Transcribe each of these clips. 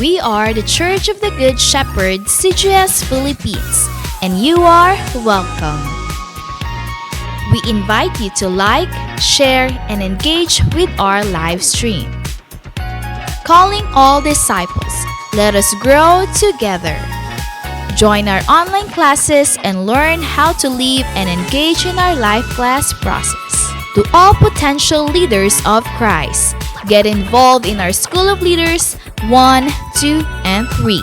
We are the Church of the Good Shepherd, CGS Philippines, and you are welcome. We invite you to like, share, and engage with our live stream. Calling all disciples, let us grow together. Join our online classes and learn how to live and engage in our life class process. To all potential leaders of Christ, get involved in our School of Leaders 1, 2, and 3.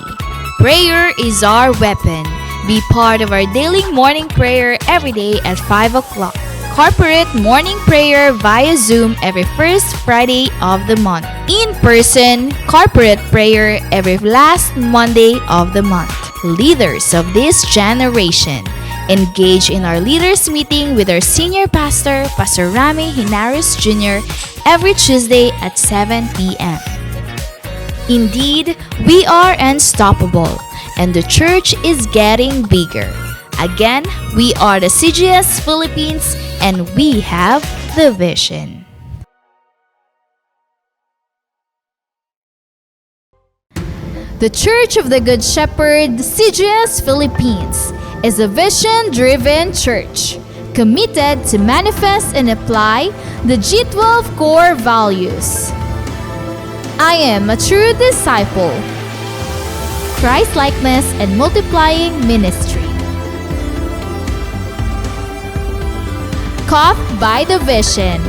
Prayer is our weapon. Be part of our daily morning prayer every day at 5 o'clock. Corporate morning prayer via Zoom every first Friday of the month. In-person corporate prayer every last Monday of the month. Leaders of this generation, engage in our leaders meeting with our senior pastor, Pastor Rami Hinares Jr., every Tuesday at 7 p.m. Indeed, we are unstoppable, and the church is getting bigger. Again, we are the CGS Philippines, and we have the vision. The Church of the Good Shepherd, CGS Philippines, is a vision-driven church committed to manifest and apply the G12 core values. I am a true disciple, Christ-likeness and multiplying ministry. Caught by the vision.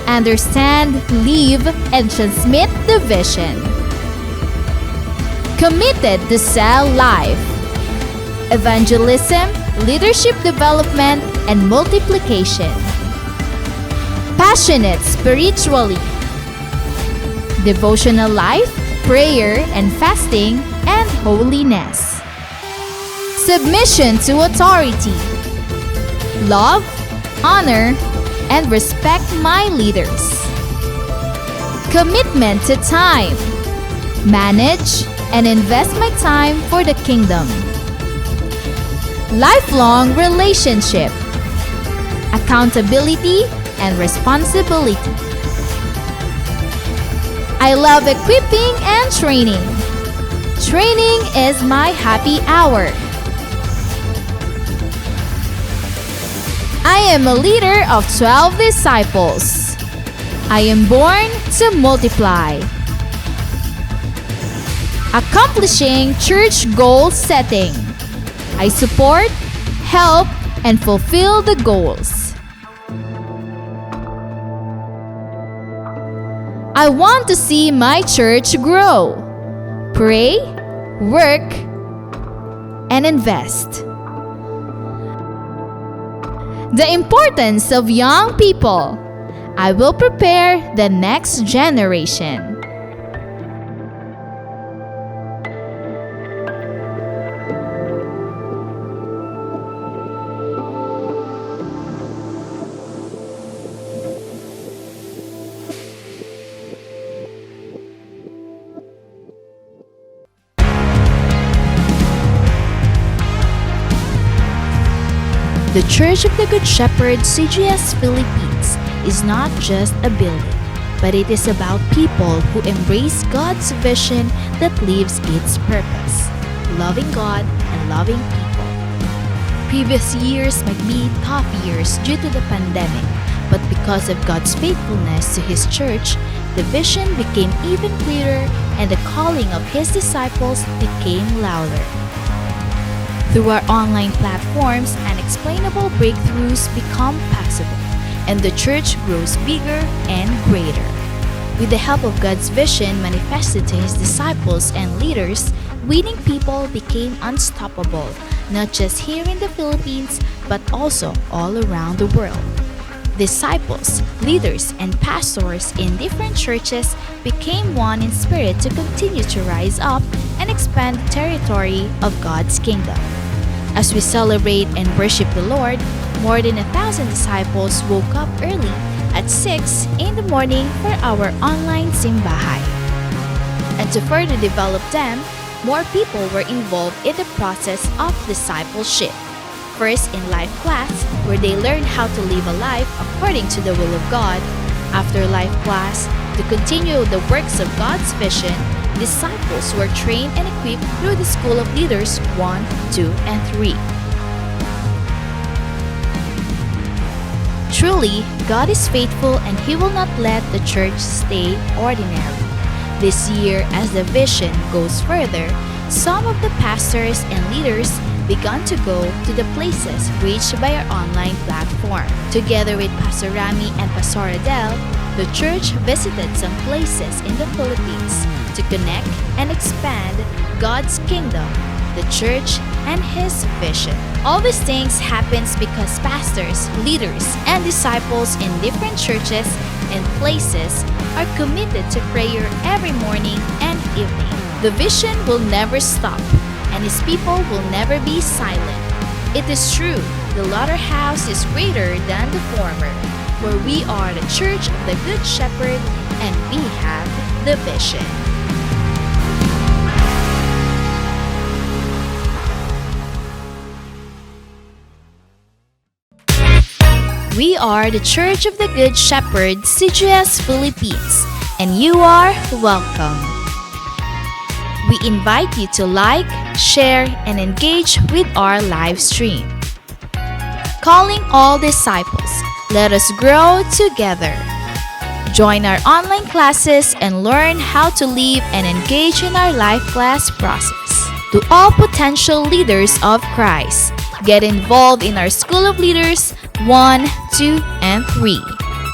Understand, live, and transmit the vision. Committed to sell life. Evangelism, leadership development, and multiplication. Passionate spiritually. Devotional life, prayer and fasting, and holiness. Submission to authority. Love, honor, and respect my leaders. Commitment to time. Manage and invest my time for the kingdom. Lifelong relationship. Accountability and responsibility. I love equipping and training. Training is my happy hour. I am a leader of 12 disciples. I am born to multiply. Accomplishing church goal setting. I support, help, and fulfill the goals. I want to see my church grow. Pray, work, and invest. The importance of young people. I will prepare the next generation. The Church of the Good Shepherd, CGS Philippines, is not just a building, but it is about people who embrace God's vision that lives its purpose, loving God and loving people. Previous years might be tough years due to the pandemic, but because of God's faithfulness to His church, the vision became even clearer and the calling of His disciples became louder. Through our online platforms, unexplainable breakthroughs become possible, and the church grows bigger and greater. With the help of God's vision manifested to His disciples and leaders, winning people became unstoppable, not just here in the Philippines, but also all around the world. Disciples, leaders, and pastors in different churches became one in spirit to continue to rise up and expand the territory of God's kingdom. As we celebrate and worship the Lord, more than 1,000 disciples woke up early at 6 in the morning for our online simbahay. And to further develop them, more people were involved in the process of discipleship. First in life class, where they learned how to live a life according to the will of God. After life class, To continue the works of God's vision, disciples were trained and equipped through the School of Leaders 1, 2, and 3. Truly, God is faithful and He will not let the church stay ordinary. This year, as the vision goes further, some of the pastors and leaders began to go to the places reached by our online platform. Together with Pastor Rami and Pastor Adele, the church visited some places in the Philippines to connect and expand God's kingdom, the church, and His vision. All these things happens because pastors, leaders, and disciples in different churches and places are committed to prayer every morning and evening. The vision will never stop, and His people will never be silent. It is true, the latter house is greater than the former, where we are the church of the Good Shepherd, and we have the vision. We are the Church of the Good Shepherd, CGS Philippines, and you are welcome. We invite you to like, share, and engage with our live stream. Calling all disciples, let us grow together. Join our online classes and learn how to live and engage in our life class process. To all potential leaders of Christ, get involved in our School of Leaders 1, 2, and 3.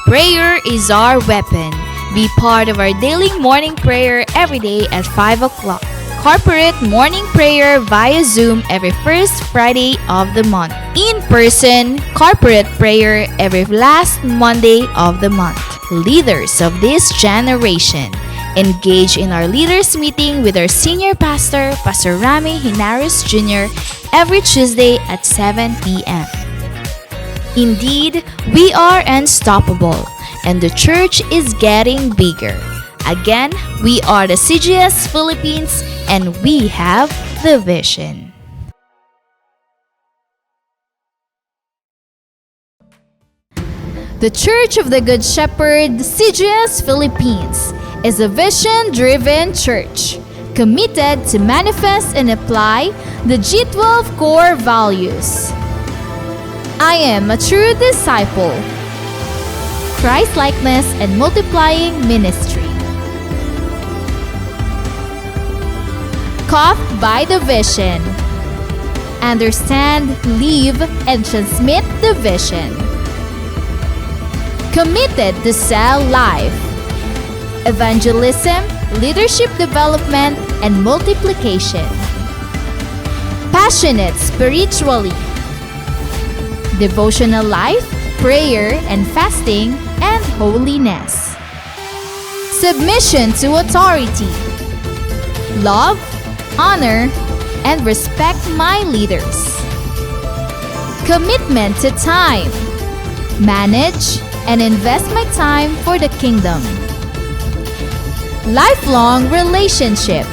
Prayer is our weapon. Be part of our daily morning prayer every day at 5 o'clock. Corporate morning prayer via Zoom every first Friday of the month. In-person corporate prayer every last Monday of the month. Leaders of this generation, engage in our leaders meeting with our senior pastor, Pastor Rami Hinares Jr., every Tuesday at 7 p.m. Indeed, we are unstoppable, and the church is getting bigger. Again, we are the CGS Philippines, and we have the vision. The Church of the Good Shepherd, CGS Philippines, is a vision-driven church committed to manifest and apply the G12 core values. I am a true disciple. Christ-likeness and multiplying ministry. Caught by the vision. Understand, live, and transmit the vision. Committed to sell life. Evangelism, leadership development, and multiplication. Passionate spiritually. Devotional life, prayer and fasting, and holiness. Submission to authority. Love, honor, and respect my leaders. Commitment to time. Manage and invest my time for the kingdom. Lifelong relationship.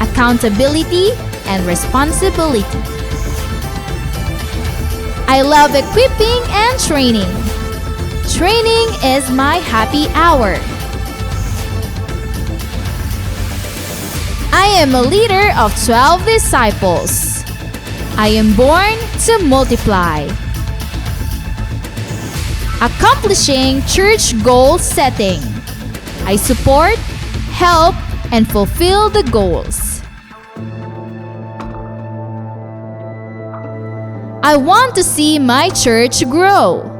Accountability and responsibility. I love equipping and training. Training is my happy hour. I am a leader of 12 disciples. I am born to multiply. Accomplishing church goal setting. I support, help, and fulfill the goals. I want to see my church grow.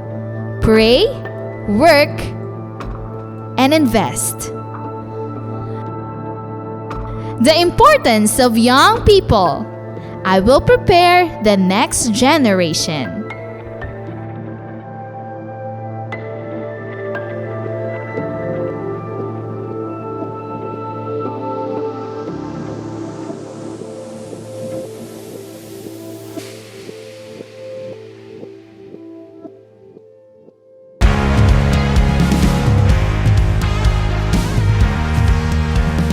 Pray, work, and invest. The importance of young people. I will prepare the next generation.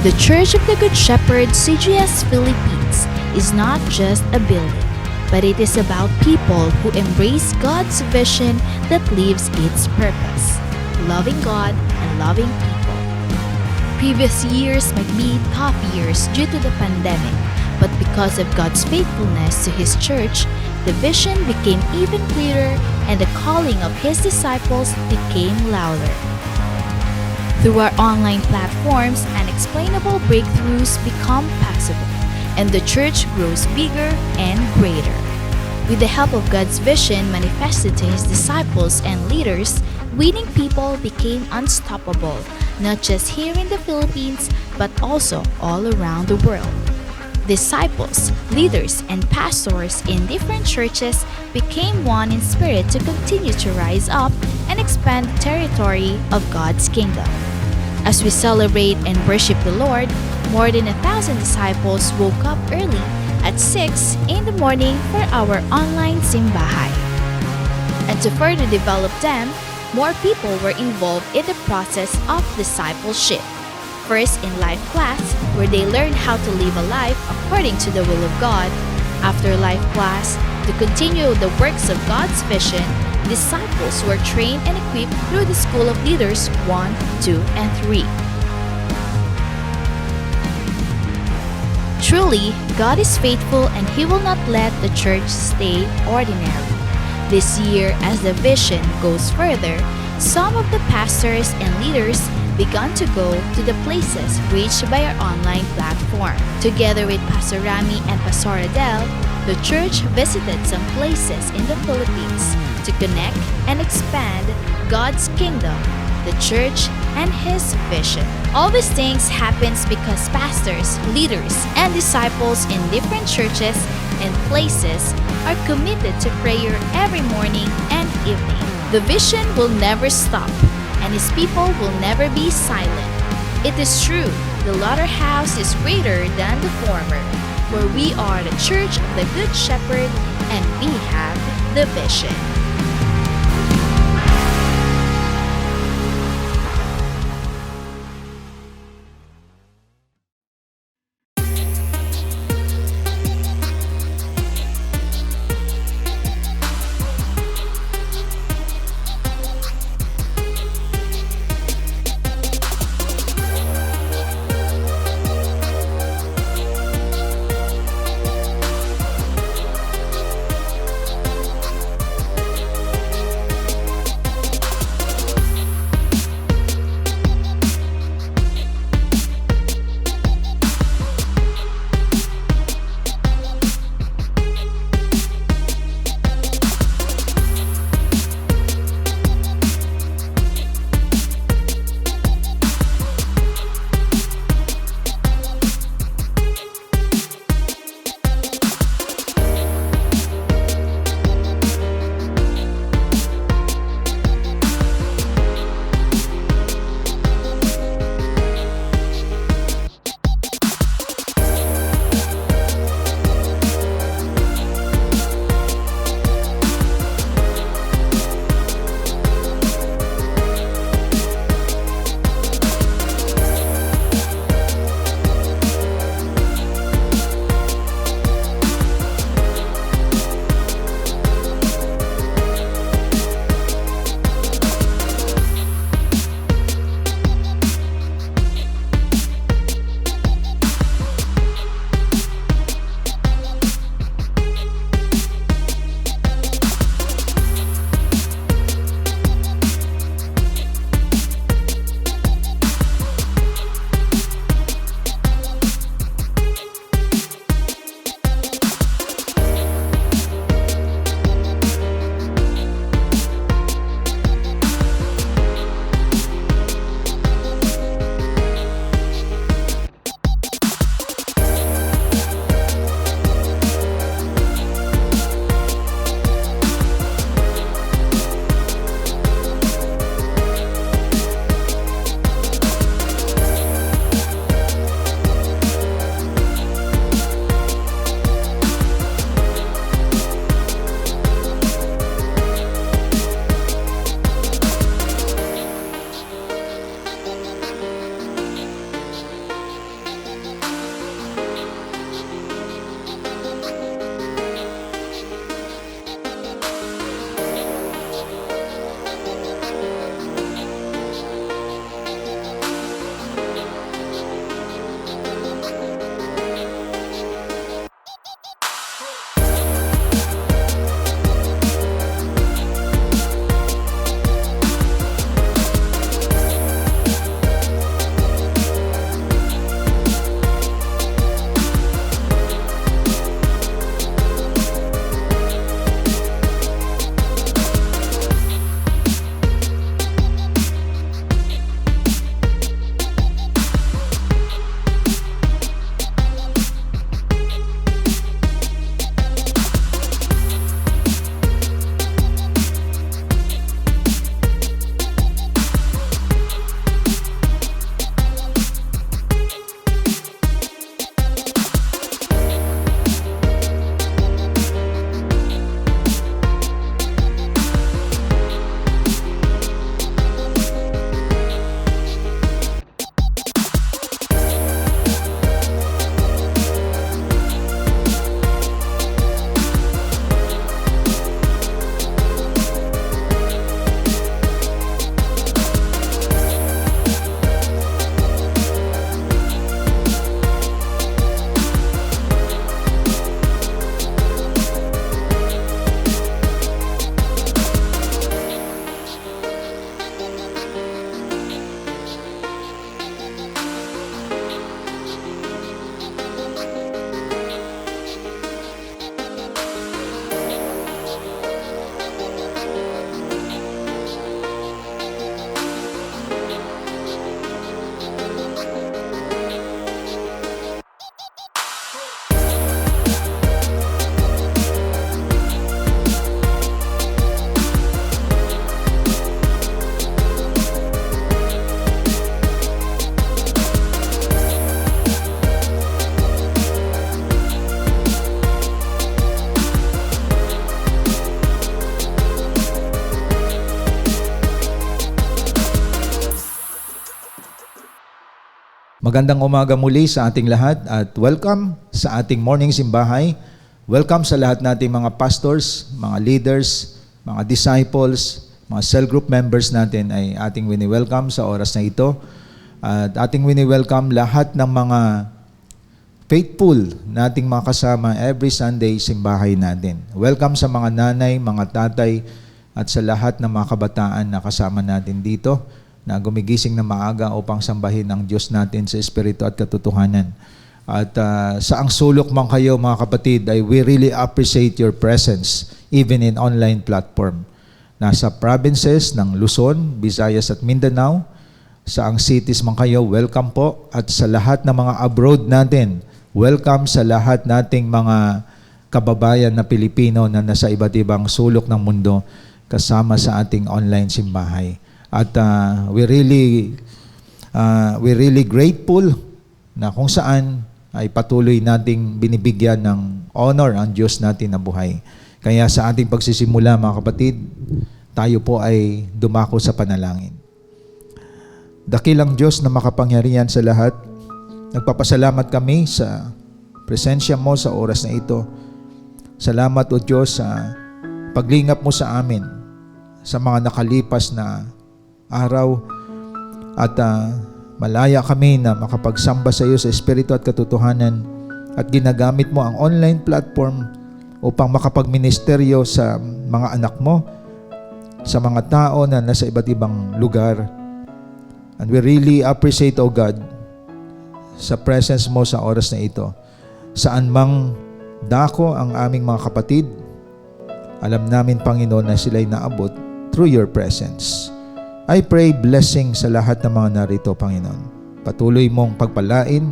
The Church of the Good Shepherd, CGS Philippines, is not just a building, but it is about people who embrace God's vision that lives its purpose. loving God and loving people. Previous years might be tough years due to the pandemic, but because of God's faithfulness to His church, the vision became even clearer and the calling of His disciples became louder. Through our online platforms, unexplainable breakthroughs become possible, and the church grows bigger and greater. With the help of God's vision manifested to His disciples and leaders, winning people became unstoppable, not just here in the Philippines, but also all around the world. Disciples, leaders, and pastors in different churches became one in spirit to continue to rise up and expand the territory of God's kingdom. As we celebrate and worship the Lord, more than 1,000 disciples woke up early at 6 in the morning for our online simbahay. And to further develop them, more people were involved in the process of discipleship. First in life class, where they learned how to live a life according to the will of God. After life class, to continue the works of God's vision, disciples were trained and equipped through the School of Leaders 1, 2, and 3. Truly, God is faithful and He will not let the church stay ordinary. This year, as the vision goes further, some of the pastors and leaders began to go to the places reached by our online platform. Together with Pastor Rami and Pastor Adele, the church visited some places in the Philippines to connect and expand God's kingdom, the church, and His vision. All these things happens because pastors, leaders, and disciples in different churches and places are committed to prayer every morning and evening. The vision will never stop, and His people will never be silent. It is true, the latter house is greater than the former, for we are the church of the Good Shepherd, and we have the vision. Magandang umaga muli sa ating lahat at welcome sa ating morning simbahay. Welcome sa lahat nating mga pastors, mga leaders, mga disciples, mga cell group members natin ay ating wini-welcome sa oras na ito. At ating wini-welcome lahat ng mga faithful nating mga kasama every Sunday simbahay natin. Welcome sa mga nanay, mga tatay at sa lahat ng mga kabataan na kasama natin dito na gumigising na maaga upang sambahin ang Diyos natin sa Espiritu at katotohanan. At saang sulok man kayo mga kapatid, we really appreciate your presence even in online platform. Nasa provinces ng Luzon, Visayas at Mindanao, saang cities man kayo, welcome po. At sa lahat ng mga abroad natin, welcome sa lahat nating mga kababayan na Pilipino na nasa iba't ibang sulok ng mundo kasama sa ating online simbahay. At we're really grateful na kung saan ay patuloy nating binibigyan ng honor ang Diyos natin na buhay. Kaya sa ating pagsisimula mga kapatid, tayo po ay dumako sa panalangin. Dakilang Diyos na makapangyarihan sa lahat, nagpapasalamat kami sa presensya mo sa oras na ito. Salamat o Diyos sa paglingap mo sa amin sa mga nakalipas na araw at malaya kami na makapagsamba sa iyo sa Espiritu at katotohanan at ginagamit mo ang online platform upang makapagministeryo sa mga anak mo, sa mga tao na nasa iba't ibang lugar. And we really appreciate, O God, sa presence mo sa oras na ito. Saan mang dako ang aming mga kapatid, alam namin, Panginoon, na sila'y naabot through your presence. I pray blessing sa lahat ng mga narito, Panginoon. Patuloy mong pagpalain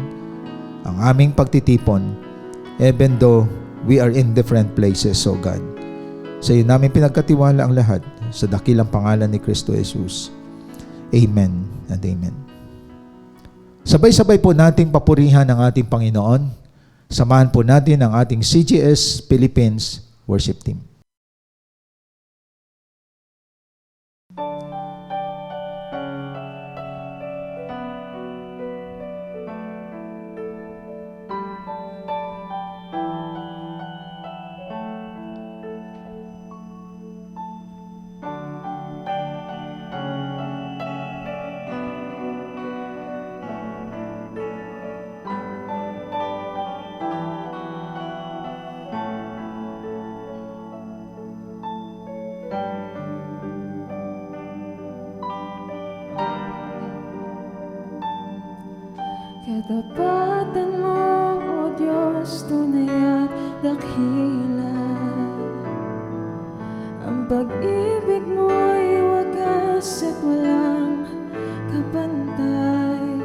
ang aming pagtitipon even though we are in different places, O God. Sa iyo namin pinagkatiwala ang lahat sa dakilang pangalan ni Kristo Jesus. Amen and amen. Sabay-sabay po nating papurihan ang ating Panginoon. Samahan po natin ang ating CGS Philippines worship team. Katapatan mo, O Diyos, tunay at dakila. Ang pag-ibig mo'y wagas at walang kapantay.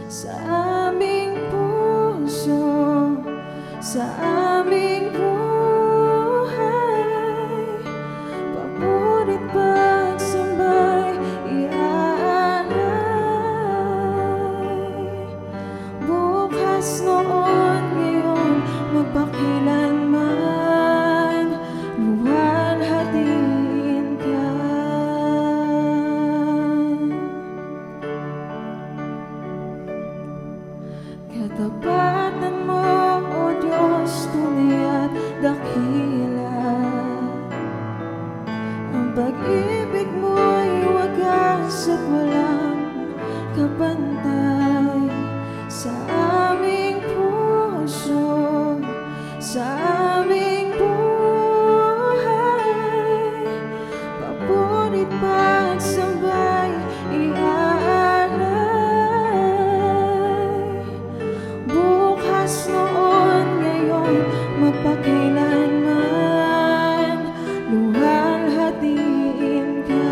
Sa aming puso, sa aming buhay, papurit pagsambay bukas noon, ngayon, magpakilanman, luwalhatiin ka. Katapatan mo, O Diyos, tunay at dakila. Ang pag-ibig mo'y wagas at walang kapantay. Sa aming puso, sa aming buhay, papurit pagsambay iaalay. Bukas noon, ngayon, magpakilanman, luwalhatiin ka.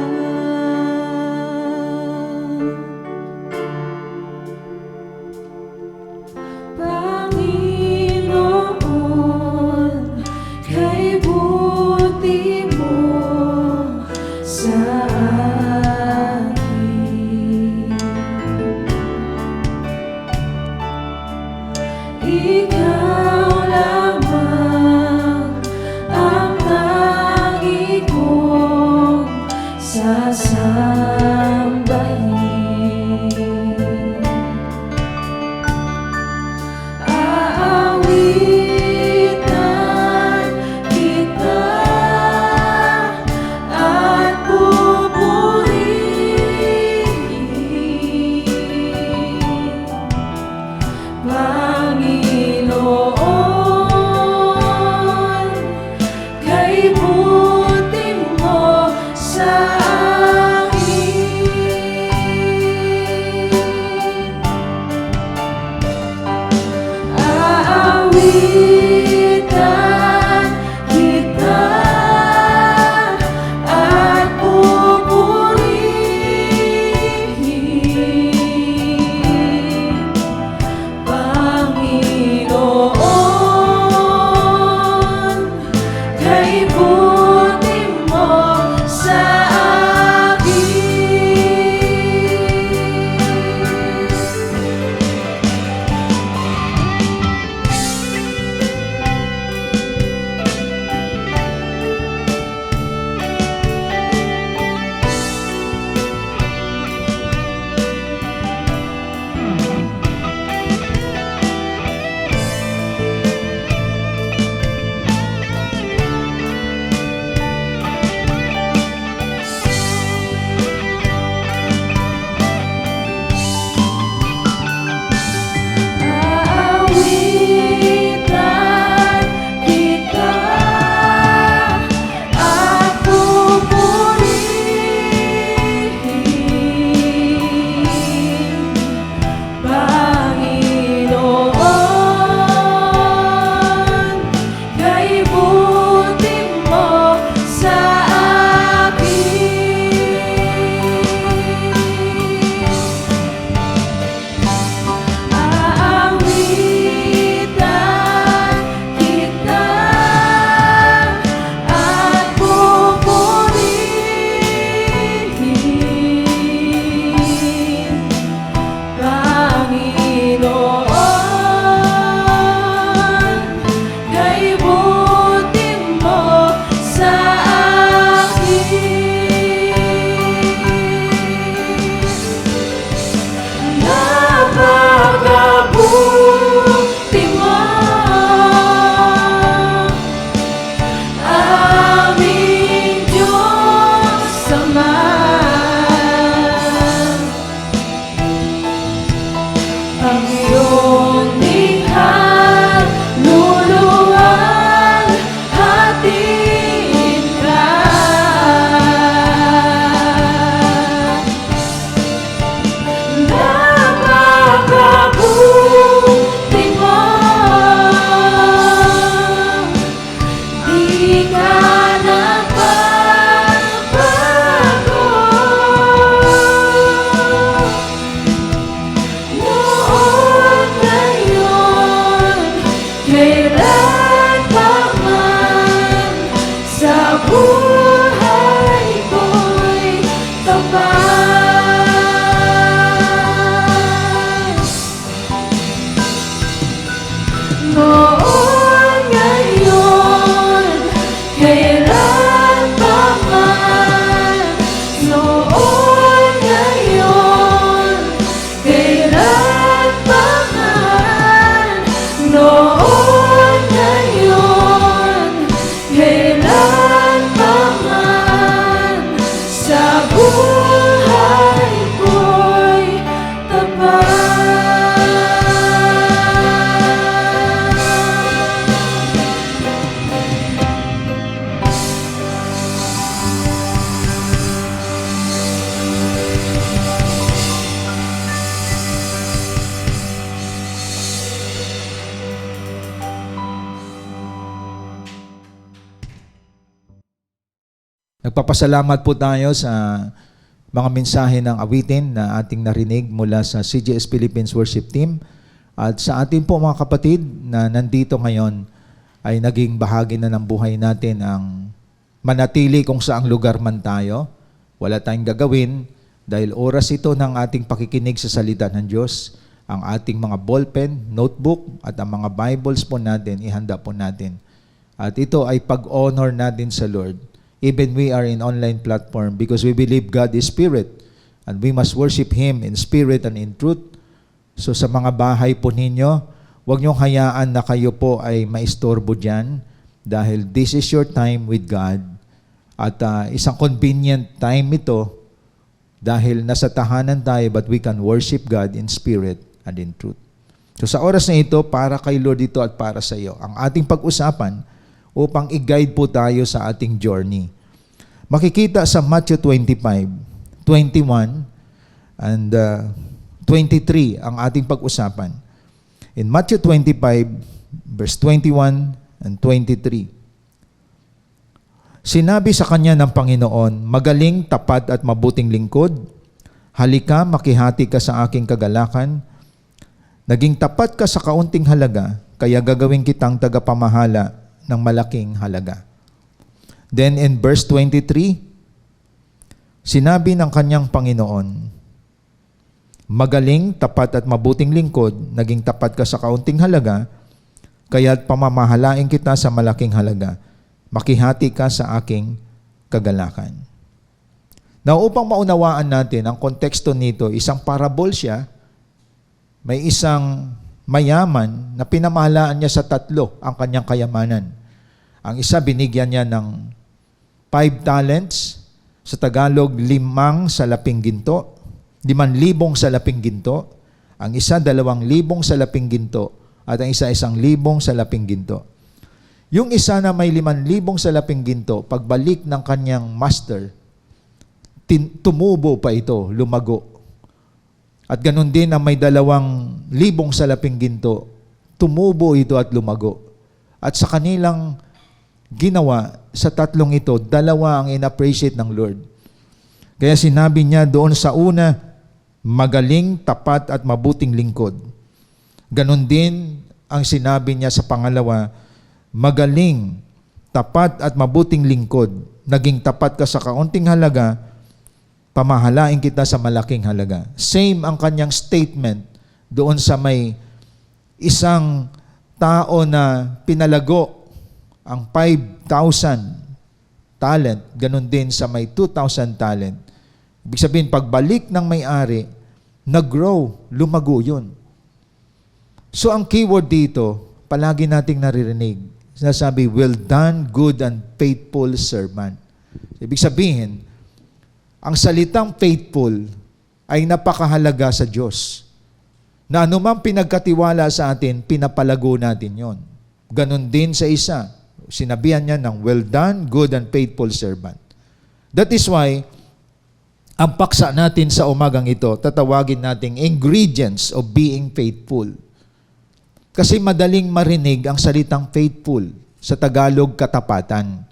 Nagpapasalamat po tayo sa mga mensahe ng awitin na ating narinig mula sa CGS Philippines Worship Team at sa ating po mga kapatid na nandito ngayon ay naging bahagi na ng buhay natin ang manatili kung saang lugar man tayo. Wala tayong gagawin dahil oras ito ng ating pakikinig sa salita ng Diyos. Ang ating mga ballpen, notebook at ang mga Bibles po natin, ihanda po natin. At ito ay pag-honor natin sa Lord. Even we are in online platform because we believe God is Spirit and we must worship Him in spirit and in truth. So sa mga bahay po ninyo, huwag niyong hayaan na kayo po ay maistorbo dyan dahil this is your time with God. At isang convenient time ito dahil nasa tahanan tayo but we can worship God in spirit and in truth. So sa oras na ito, para kay Lord ito at para sa iyo, ang ating pag-usapan upang i-guide po tayo sa ating journey. Makikita sa Matthew 25, 21, and 23 ang ating pag-usapan. In Matthew 25, verse 21 and 23, sinabi sa kanya ng Panginoon, "Magaling, tapat at mabuting lingkod, halika, makihati ka sa aking kagalakan. Naging tapat ka sa kaunting halaga, kaya gagawin kitang tagapamahala ng malaking halaga." Then in verse 23, sinabi ng kanyang Panginoon, "Magaling, tapat at mabuting lingkod, naging tapat ka sa kaunting halaga, kaya pamamahalain kita sa malaking halaga. Makihati ka sa aking kagalakan." Now, upang maunawaan natin ang konteksto nito, isang parable siya. May isang mayaman na pinamahalaan niya sa tatlo ang kanyang kayamanan. Ang isa binigyan niya ng 5 talents, sa Tagalog 5 salaping ginto, 5,000 salaping ginto, ang isa 2,000 salaping ginto, at ang isa 1,000 salaping ginto. Yung isa na may 5,000 salaping ginto, pagbalik ng kanyang master, tumubo pa ito, lumago. At ganun din ang may 2,000 salaping ginto, tumubo ito at lumago. At sa kanilang ginawa, sa tatlong ito, 2 ang in-appreciate ng Lord. Kaya sinabi niya doon sa una, magaling, tapat at mabuting lingkod. Ganun din ang sinabi niya sa pangalawa, magaling, tapat at mabuting lingkod, naging tapat ka sa kaunting halaga, pamahalain kita sa malaking halaga. Same ang kanyang statement doon sa may isang tao na pinalago ang 5,000 talent, ganun din sa may 2,000 talent. Ibig sabihin, pagbalik ng may-ari, nag-grow, lumago yun. So ang keyword dito, palagi nating naririnig, sinasabi, "Well done, good and faithful servant." Ibig sabihin, ang salitang faithful ay napakahalaga sa Diyos. Na anumang pinagkatiwala sa atin, pinapalago natin yon. Ganon din sa isa. Sinabihan niya ng well done, good and faithful servant. That is why, ang paksa natin sa umagang ito, tatawagin nating ingredients of being faithful. Kasi madaling marinig ang salitang faithful, sa Tagalog, katapatan.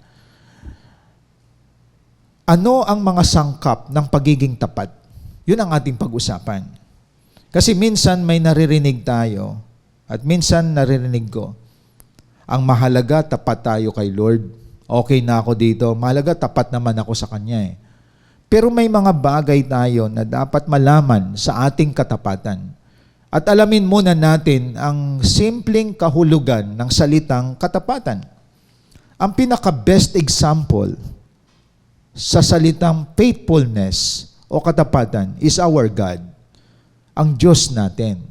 Ano ang mga sangkap ng pagiging tapat? Yun ang ating pag-usapan. Kasi minsan may naririnig tayo at minsan naririnig ko, ang mahalaga, tapat tayo kay Lord. Okay na ako dito. Mahalaga, tapat naman ako sa Kanya eh. Pero may mga bagay tayo na dapat malaman sa ating katapatan. At alamin muna natin ang simpleng kahulugan ng salitang katapatan. Ang pinaka-best example sa salitang faithfulness o katapatan is our God, ang Diyos natin.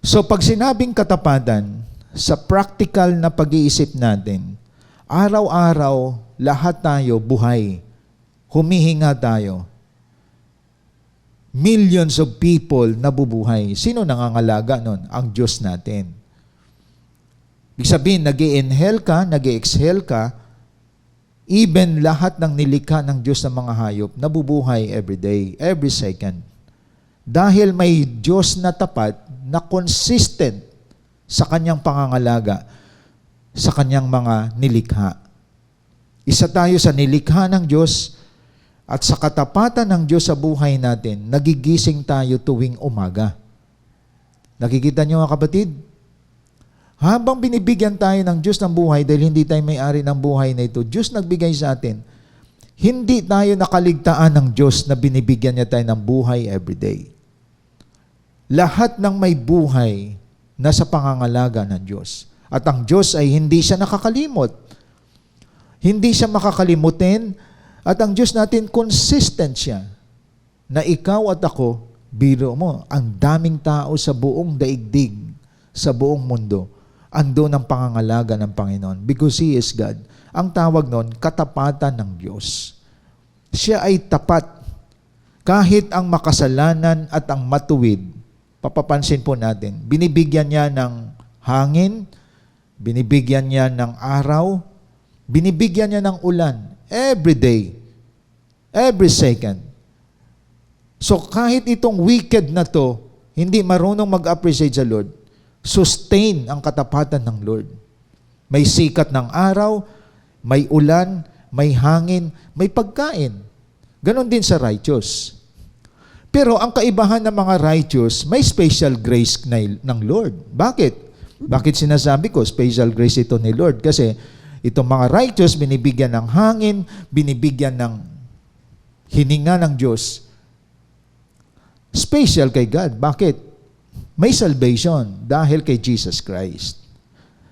So pag sinabing katapatan, sa practical na pag-iisip natin, araw-araw lahat tayo buhay, humihinga tayo. Millions of people nabubuhay. Sino nangangalaga nun? Ang Diyos natin. Ibig sabihin, nag-i-inhale ka, nag-i-exhale ka, even lahat ng nilikha ng Diyos ng mga hayop, nabubuhay every day, every second. Dahil may Diyos na tapat, na consistent sa kanyang pangangalaga, sa kanyang mga nilikha. Isa tayo sa nilikha ng Diyos at sa katapatan ng Diyos sa buhay natin, nagigising tayo tuwing umaga. Nakikita niyo mga kapatid? Habang binibigyan tayo ng Diyos ng buhay dahil hindi tayo may-ari ng buhay na ito, Diyos nagbigay sa atin. Hindi tayo nakaligtaan ng Diyos na binibigyan niya tayo ng buhay everyday. Lahat ng may buhay nasa pangangalaga ng Diyos. At ang Diyos ay hindi siya nakakalimot. Hindi siya makakalimutin. At ang Diyos natin, consistent siya. Na ikaw at ako, biro mo, ang daming tao sa buong daigdig, sa buong mundo, ando ng pangangalaga ng Panginoon. Because He is God. Ang tawag nun, katapatan ng Diyos. Siya ay tapat. Kahit ang makasalanan at ang matuwid, papapansin po natin, binibigyan niya ng hangin, binibigyan niya ng araw, binibigyan niya ng ulan, every day, every second. So kahit itong wicked na to, hindi marunong mag-appreciate sa Lord, sustain ang katapatan ng Lord. May sikat ng araw, may ulan, may hangin, may pagkain. Ganon din sa righteous. Pero ang kaibahan ng mga righteous, may special grace ng Lord. Bakit? Bakit sinasabi ko, special grace ito ni Lord? Kasi itong mga righteous, binibigyan ng hangin, binibigyan ng hininga ng Diyos. Special kay God. Bakit? May salvation dahil kay Jesus Christ.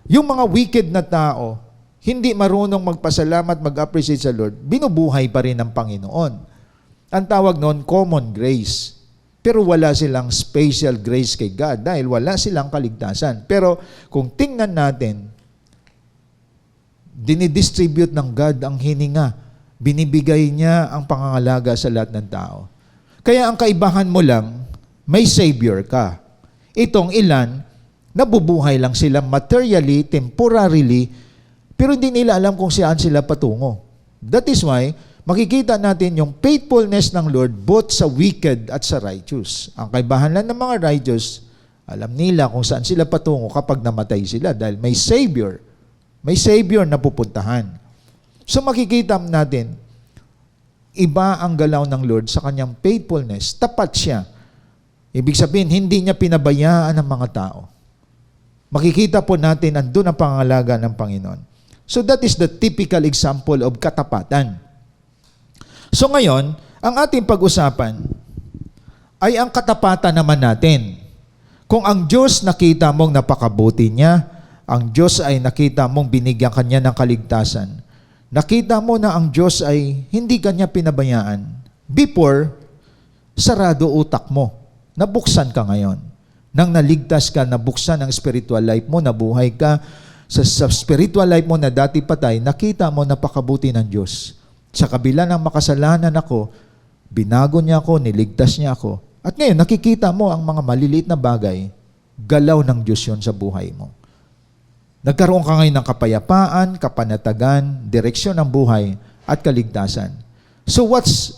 Yung mga wicked na tao, hindi marunong magpasalamat, mag-appreciate sa Lord, binubuhay pa rin ng Panginoon. Ang tawag noon, common grace. Pero wala silang special grace kay God dahil wala silang kaligtasan. Pero kung tingnan natin, dinidistribute ng God ang hininga. Binibigay niya ang pangangalaga sa lahat ng tao. Kaya ang kaibahan mo lang, may Savior ka. Itong ilan, nabubuhay lang sila materially, temporarily, pero hindi nila alam kung saan sila patungo. That is why, makikita natin yung faithfulness ng Lord both sa wicked at sa righteous. Ang kaibahan lang ng mga righteous, alam nila kung saan sila patungo kapag namatay sila dahil may Savior. May Savior na pupuntahan. So makikita natin, iba ang galaw ng Lord sa kanyang faithfulness. Tapat siya. Ibig sabihin, hindi niya pinabayaan ang mga tao. Makikita po natin, andun ang pangangalaga ng Panginoon. So that is the typical example of katapatan. So ngayon, ang ating pag-usapan ay ang katapatan naman natin. Kung ang Diyos nakita mong napakabuti niya, ang Diyos ay nakita mong binigyan kanya ng kaligtasan, nakita mo na ang Diyos ay hindi kanya pinabayaan. Before, sarado utak mo. Nabuksan ka ngayon. Nang naligtas ka, nabuksan ang spiritual life mo, nabuhay ka. Sa spiritual life mo na dati patay, nakita mo napakabuti ng Diyos. Sa kabila ng makasalanan ako, binago niya ako, niligtas niya ako. At ngayon, nakikita mo ang mga maliliit na bagay, galaw ng Diyos yun sa buhay mo. Nagkaroon ka ngayon ng kapayapaan, kapanatagan, direksyon ng buhay, at kaligtasan. So what's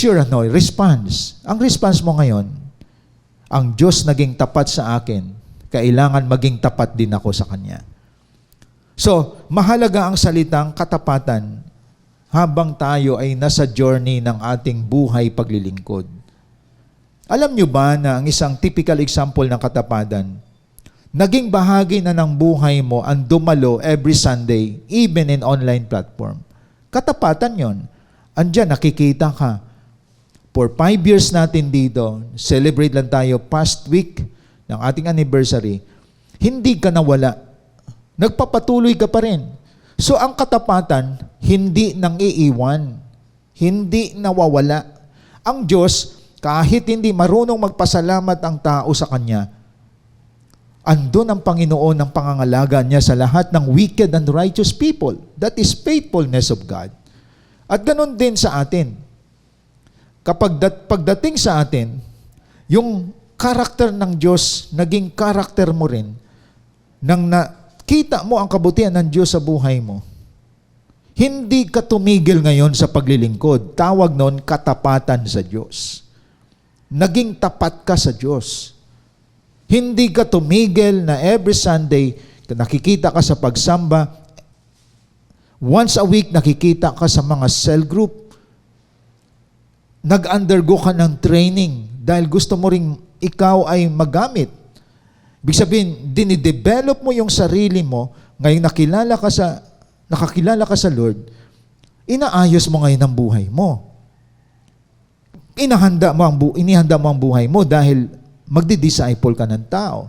your response? Ang response mo ngayon, ang Diyos naging tapat sa akin, kailangan maging tapat din ako sa Kanya. So, mahalaga ang salitang katapatan habang tayo ay nasa journey ng ating buhay paglilingkod. Alam nyo ba na ang isang typical example ng katapatan, naging bahagi na ng buhay mo ang dumalo every Sunday, even in online platform. Katapatan yon. Andiyan, nakikita ka. For 5 years natin dito, celebrate lang tayo past week ng ating anniversary, hindi ka nawala. Nagpapatuloy ka pa rin. So ang katapatan, hindi nang iiwan. Hindi nawawala. Ang Diyos, kahit hindi marunong magpasalamat ang tao sa Kanya, andun ang Panginoon ng pangangalaga niya sa lahat ng wicked and righteous people. That is faithfulness of God. At ganun din sa atin. Pagdating sa atin, yung karakter ng Diyos, naging karakter mo rin, nang nakita mo ang kabutihan ng Diyos sa buhay mo, hindi ka tumigil ngayon sa paglilingkod. Tawag noon, katapatan sa Diyos. Naging tapat ka sa Diyos. Hindi ka tumigil na every Sunday, nakikita ka sa pagsamba, Once a week, nakikita ka sa mga cell group. Nag-undergo ka ng training dahil gusto mo ring ikaw ay magamit. Ibig sabihin, dinidevelop mo yung sarili mo, ngayon nakakilala ka sa Lord, inaayos mo ngayon ang buhay mo. Inihanda mo ang buhay mo dahil magdi-disciple ka ng tao.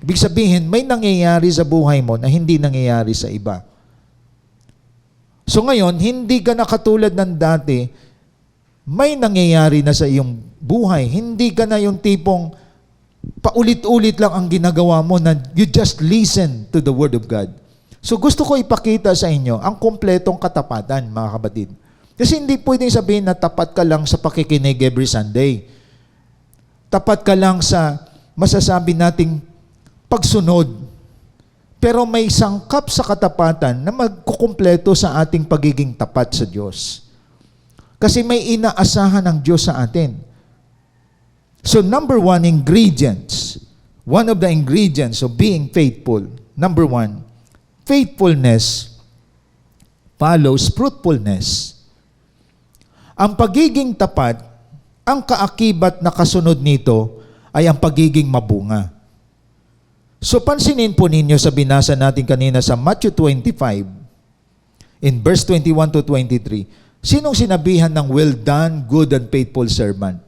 Ibig sabihin, may nangyayari sa buhay mo na hindi nangyayari sa iba. So ngayon, hindi ka na katulad ng dati, may nangyayari na sa iyong buhay. Hindi ka na yung tipong paulit-ulit lang ang ginagawa mo na you just listen to the Word of God. So gusto ko ipakita sa inyo ang kompletong katapatan, mga kapatid. Kasi hindi pwedeng sabihin na tapat ka lang sa pakikinig every Sunday. Tapat ka lang sa masasabi nating pagsunod. Pero may sangkap sa katapatan na magkukumpleto sa ating pagiging tapat sa Diyos. Kasi may inaasahan ng Diyos sa atin. So number one, ingredients. One of the ingredients of being faithful. Number one, faithfulness follows fruitfulness. Ang pagiging tapat, ang kaakibat na kasunod nito ay ang pagiging mabunga. So pansinin po ninyo sa binasa natin kanina sa Matthew 25, in verse 21 to 23, sinong sinabihan ng well done, good and faithful servant?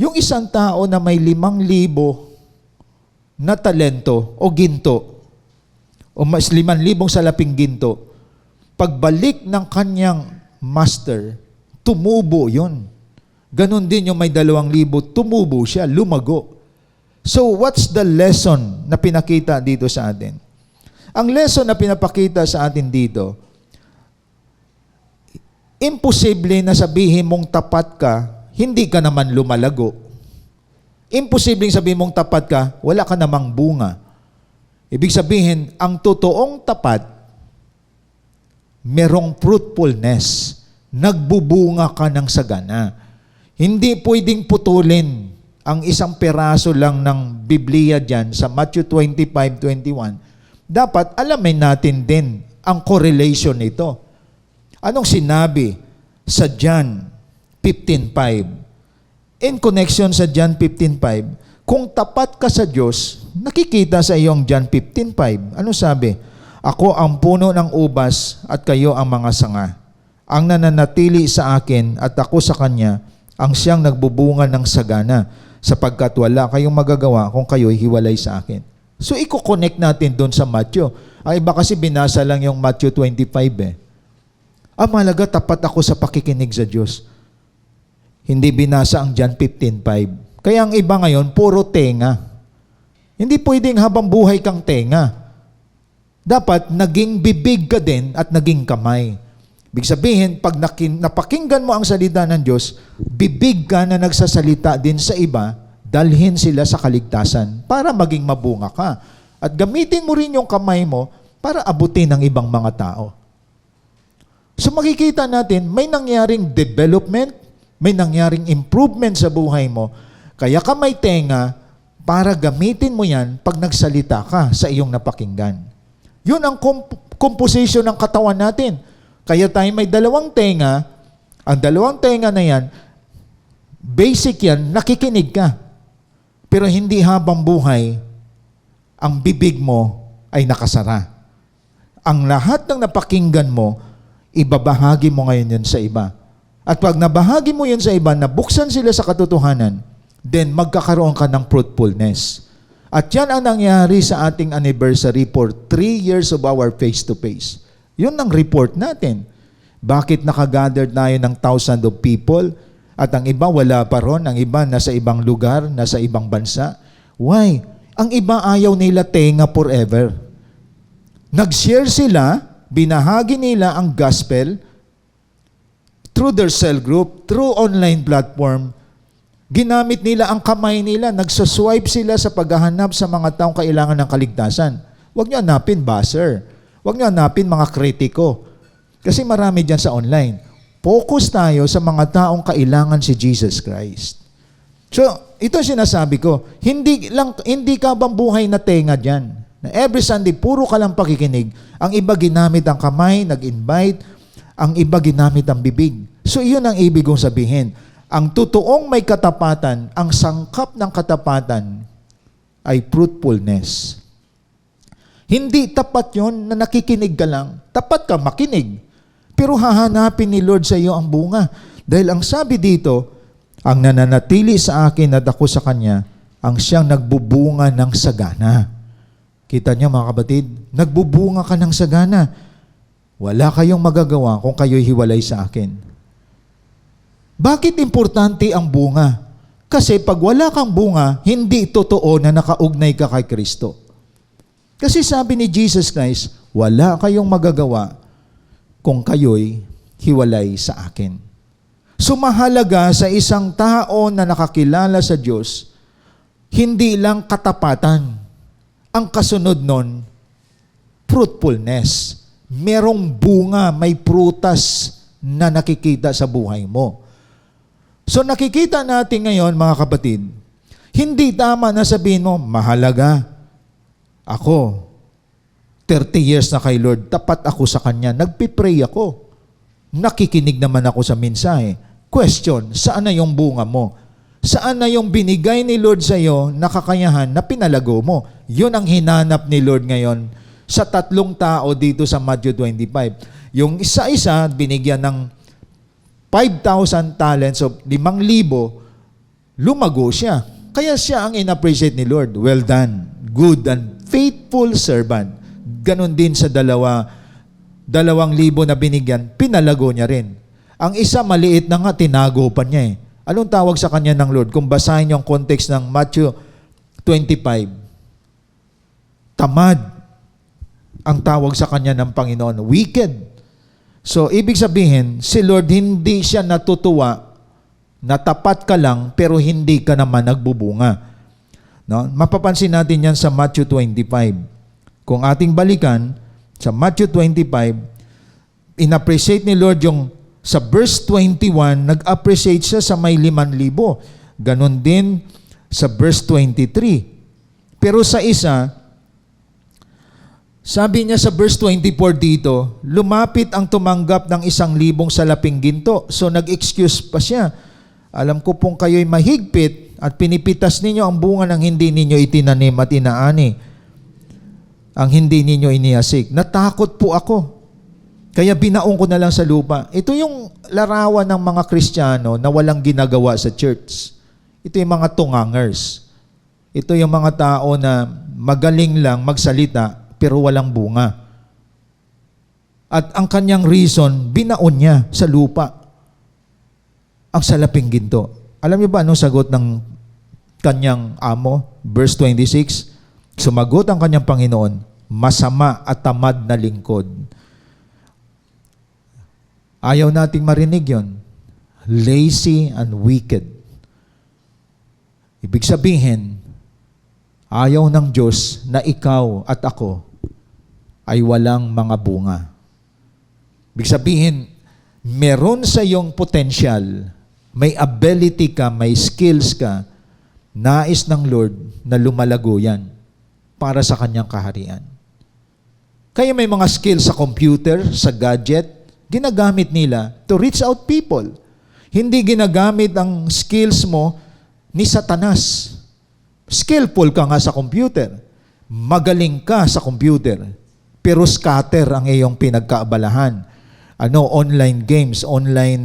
Yung isang tao na may 5,000 na talento o ginto, o mas 5,000 salaping ginto, pagbalik ng kanyang master, tumubo yun. Ganon din yung may 2,000, tumubo siya, lumago. So what's the lesson na pinakita dito sa atin? Ang lesson na pinapakita sa atin dito, imposible na sabihin mong tapat ka, hindi ka naman lumalago. Imposible sabihin mong tapat ka, wala ka namang bunga. Ibig sabihin, ang totoong tapat, merong fruitfulness. Nagbubunga ka ng sagana. Hindi pwedeng putulin ang isang peraso lang ng Biblia dyan sa Matthew 25:21. Dapat alamin natin din ang correlation nito. Anong sinabi sa John 15:5? In connection sa John 15:5, kung tapat ka sa Diyos, nakikita sa iyong John 15:5. Ano sabi? Ako ang puno ng ubas at kayo ang mga sanga. Ang nananatili sa akin at ako sa kanya, ang siyang nagbubunga ng sagana, sapagkat wala kayong magagawa kung kayo'y hiwalay sa akin. So, i-connect natin doon sa Matthew. Ang iba kasi binasa lang yung Matthew 25 mahalaga, tapat ako sa pakikinig sa Diyos. Hindi binasa ang John 15:5. Kaya ang iba ngayon, puro tenga. Hindi pwedeng habang buhay kang tenga. Dapat naging bibig ka din at naging kamay. Ibig sabihin, pag napakinggan mo ang salita ng Diyos, bibig ka na nagsasalita din sa iba, dalhin sila sa kaligtasan para maging mabunga ka. At gamitin mo rin yung kamay mo para abutin ng ibang mga tao. So makikita natin, may nangyaring development, may nangyaring improvement sa buhay mo, kaya ka may tenga para gamitin mo yan pag nagsalita ka sa iyong napakinggan. Yun ang composition ng katawan natin. Kaya tayo may 2 tenga, ang 2 tenga na yan, basic yan, nakikinig ka. Pero hindi habang buhay, ang bibig mo ay nakasara. Ang lahat ng napakinggan mo, ibabahagi mo ngayon yan sa iba. At pag nabahagi mo yan sa iba, nabuksan sila sa katotohanan, then magkakaroon ka ng fruitfulness. At yan ang nangyari sa ating anniversary for 3 years of our face-to-face. Yun ang report natin. Bakit nakagather tayo ng thousands of people at ang iba wala pa ron, ang iba nasa ibang lugar, nasa ibang bansa? Why? Ang iba ayaw nila tenga forever. Nag-share sila, binahagi nila ang gospel through their cell group, through online platform. Ginamit nila ang kamay nila, nagsaswipe sila sa paghahanap sa mga taong kailangan ng kaligtasan. Huwag niyo hanapin buzzer. Huwag niyo hanapin mga kritiko. Kasi marami dyan sa online. Focus tayo sa mga taong kailangan si Jesus Christ. So, ito sinasabi ko, hindi ka bang buhay na tenga dyan? Na every Sunday, puro ka lang pakikinig. Ang iba ginamit ang kamay, nag-invite. Ang iba ginamit ang bibig. So, iyon ang ibig kong sabihin. Ang totoong may katapatan, ang sangkap ng katapatan ay fruitfulness. Hindi tapat yon na nakikinig ka lang. Tapat ka makinig. Pero hahanapin ni Lord sa iyo ang bunga. Dahil ang sabi dito, ang nananatili sa akin at ako sa Kanya, ang siyang nagbubunga ng sagana. Kita niyo mga kapatid, nagbubunga ka ng sagana. Wala kayong magagawa kung kayo'y hiwalay sa akin. Bakit importante ang bunga? Kasi pag wala kang bunga, hindi totoo na nakaugnay ka kay Kristo. Kasi sabi ni Jesus Christ, wala kayong magagawa kung kayo'y hiwalay sa akin. So mahalaga sa isang tao na nakakilala sa Diyos, hindi lang katapatan. Ang kasunod nun, fruitfulness. Merong bunga, may prutas na nakikita sa buhay mo. So nakikita natin ngayon, mga kapatid, hindi tama na sabihin mo, mahalaga. Ako, 30 years na kay Lord, tapat ako sa Kanya, nagpipray ako. Nakikinig naman ako sa mensahe. Question, saan na yung bunga mo? Saan na yung binigay ni Lord sa iyo na kakayahan na pinalago mo? Yun ang hinanap ni Lord ngayon sa 3 tao dito sa Matthew 25. Yung isa-isa, binigyan ng 5,000 talents of 5,000, lumago siya. Kaya siya ang in-appreciate ni Lord. Well done, good and faithful servant. Ganon din sa 2,000 na binigyan, pinalago niya rin. Ang isa maliit na nga, tinago pa niya eh. Anong tawag sa kanya ng Lord? Kung basahin niyo ang context ng Matthew 25, tamad ang tawag sa kanya ng Panginoon. Wicked. So, ibig sabihin, si Lord hindi siya natutuwa na tapat ka lang pero hindi ka naman nagbubunga. No? Mapapansin natin yan sa Matthew 25. Kung ating balikan, sa Matthew 25, in-appreciate ni Lord yung sa verse 21, nag-appreciate siya sa may 5,000. Ganon din sa verse 23. Pero sa isa, sabi niya sa verse 24 dito, lumapit ang tumanggap ng 1,000 salaping ginto. So nag-excuse pa siya. Alam ko pong kayo'y mahigpit at pinipitas ninyo ang bunga ng hindi ninyo itinanim at inaani. Ang hindi ninyo inihasik. Natakot po ako. Kaya binaong ko na lang sa lupa. Ito yung larawan ng mga Kristiyano na walang ginagawa sa church. Ito yung mga tungangers. Ito yung mga tao na magaling lang magsalita pero walang bunga. At ang kanyang reason, binaon niya sa lupa ang salaping ginto. Alam niyo ba anong sagot ng kanyang amo? Verse 26, sumagot ang kanyang Panginoon, masama at tamad na lingkod. Ayaw nating marinig yon. Lazy and wicked. Ibig sabihin, ayaw ng Diyos na ikaw at ako ay walang mga bunga. Ibig sabihin, meron sa iyong potential, may ability ka, may skills ka, nais ng Lord na lumalago yan para sa Kanyang kaharian. Kaya may mga skills sa computer, sa gadget, ginagamit nila to reach out people. Hindi ginagamit ang skills mo ni Satanas. Skillful ka nga sa computer. Magaling ka sa computer. Pero scatter ang iyong pinagkaabalahan. Online games, online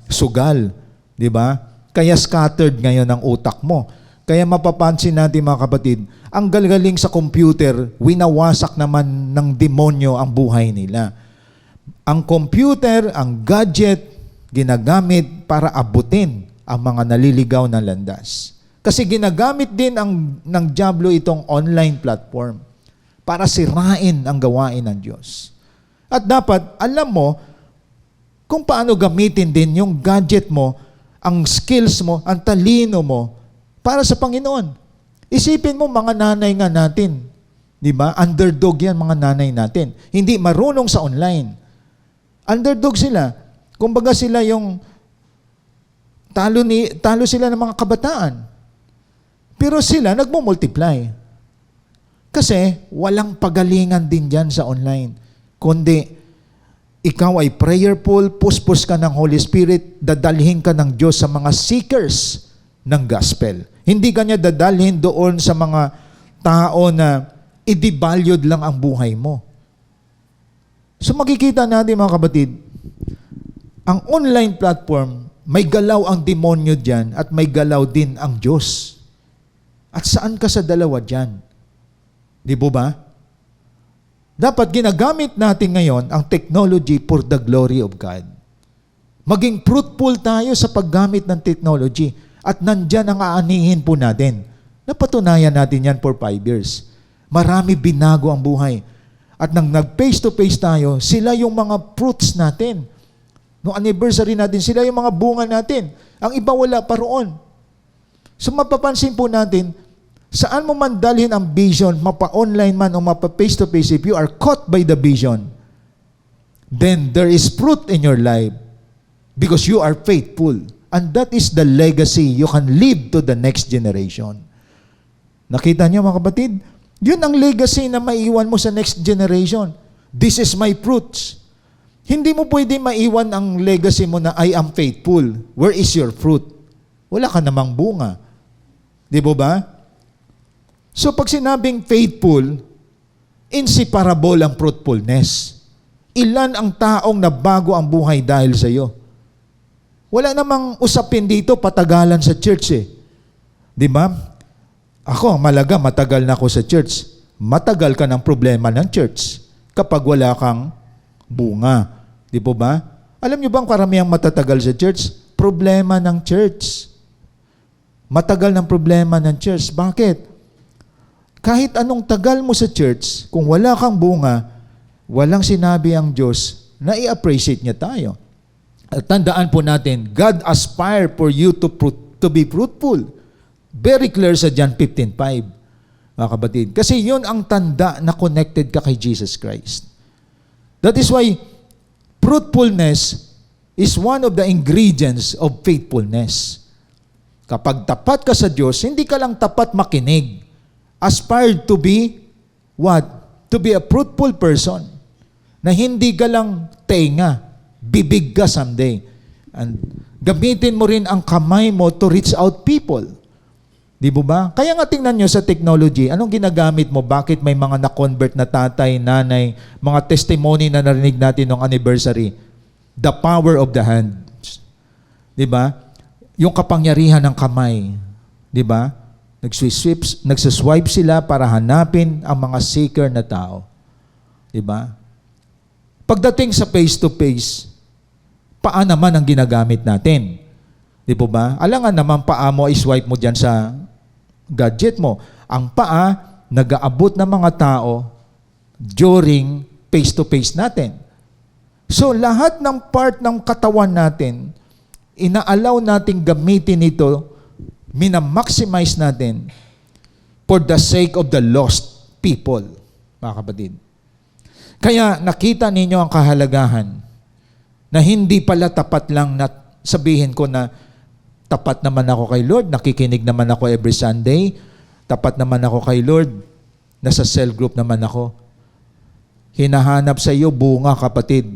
sugal. Di ba? Kaya scattered ngayon ang utak mo. Kaya mapapansin natin mga kapatid, ang galgaling sa computer, winawasak naman ng demonyo ang buhay nila. Ang computer, ang gadget, ginagamit para abutin ang mga naliligaw na landas. Kasi ginagamit din ng dyablo itong online platform para sirain ang gawain ng Diyos. At dapat, alam mo, kung paano gamitin din yung gadget mo, ang skills mo, ang talino mo, para sa Panginoon. Isipin mo, mga nanay nga natin, di ba? Underdog yan, mga nanay natin. Hindi marunong sa online. Underdog sila. Kumbaga sila yung talo sila ng mga kabataan. Pero sila nagmo-multiply. Kasi walang pagalingan din dyan sa online. Kundi, ikaw ay prayerful, puspos ka ng Holy Spirit, dadalhin ka ng Diyos sa mga seekers ng gospel. Hindi ka niya dadalhin doon sa mga tao na i-devalued lang ang buhay mo. So makikita natin mga kapatid, ang online platform, may galaw ang demonyo dyan at may galaw din ang Diyos. At saan ka sa dalawa dyan? Di po ba? Dapat ginagamit natin ngayon ang technology for the glory of God. Maging fruitful tayo sa paggamit ng technology at nandyan ang aanihin po natin. Napatunayan natin yan for 5 years. Marami binago ang buhay. At nang nag-face-to-face tayo, sila yung mga fruits natin. Noong anniversary natin, sila yung mga bunga natin. Ang iba wala pa roon. So mapapansin po natin, saan mo man dalhin ang vision, mapa-online man o mapa-face-to-face, if you are caught by the vision, then there is fruit in your life because you are faithful. And that is the legacy you can leave to the next generation. Nakita niyo mga kapatid? Yun ang legacy na maiwan mo sa next generation. This is my fruits. Hindi mo pwede maiwan ang legacy mo na I am faithful. Where is your fruit? Wala ka namang bunga. Di ba? So pag sinabing faithful, inseparable ang fruitfulness. Ilan ang taong nabago ang buhay dahil sa iyo? Wala namang usapin dito patagalan sa church eh. Di ba? Ako, matagal na ako sa church. Matagal ka ng problema ng church kapag wala kang bunga. Di po ba? Alam niyo bang karamihang matatagal sa church? Problema ng church. Matagal ng problema ng church. Bakit? Kahit anong tagal mo sa church, kung wala kang bunga, walang sinabi ang Diyos na i-appreciate niya tayo. At tandaan po natin, God aspire for you to be fruitful. Very clear sa John 15:5, mga kapatid. Kasi yun ang tanda na connected ka kay Jesus Christ. That is why fruitfulness is one of the ingredients of faithfulness. Kapag tapat ka sa Diyos, hindi ka lang tapat makinig. Aspired to be what? To be a fruitful person. Na hindi ka lang tenga, bibig ka someday. And gamitin mo rin ang kamay mo to reach out people. Di ba? Kaya nga tingnan nyo sa technology, anong ginagamit mo? Bakit may mga na-convert na tatay, nanay, mga testimony na narinig natin noong anniversary? The power of the hand. Di ba? Yung kapangyarihan ng kamay. Di ba? Nagsiswipe sila para hanapin ang mga seeker na tao. Diba? Pagdating sa face-to-face, paa naman ang ginagamit natin. Di po ba? Alangan naman paa mo, iswipe mo dyan sa gadget mo. Ang paa, nag-aabot ng mga tao during face-to-face natin. So, lahat ng part ng katawan natin, inaalaw nating gamitin ito, minamaximize natin for the sake of the lost people, mga kapatid. Kaya nakita ninyo ang kahalagahan na hindi pala tapat lang na sabihin ko na tapat naman ako kay Lord, nakikinig naman ako every Sunday, tapat naman ako kay Lord, nasa cell group naman ako. Hinahanap sa iyo bunga, kapatid,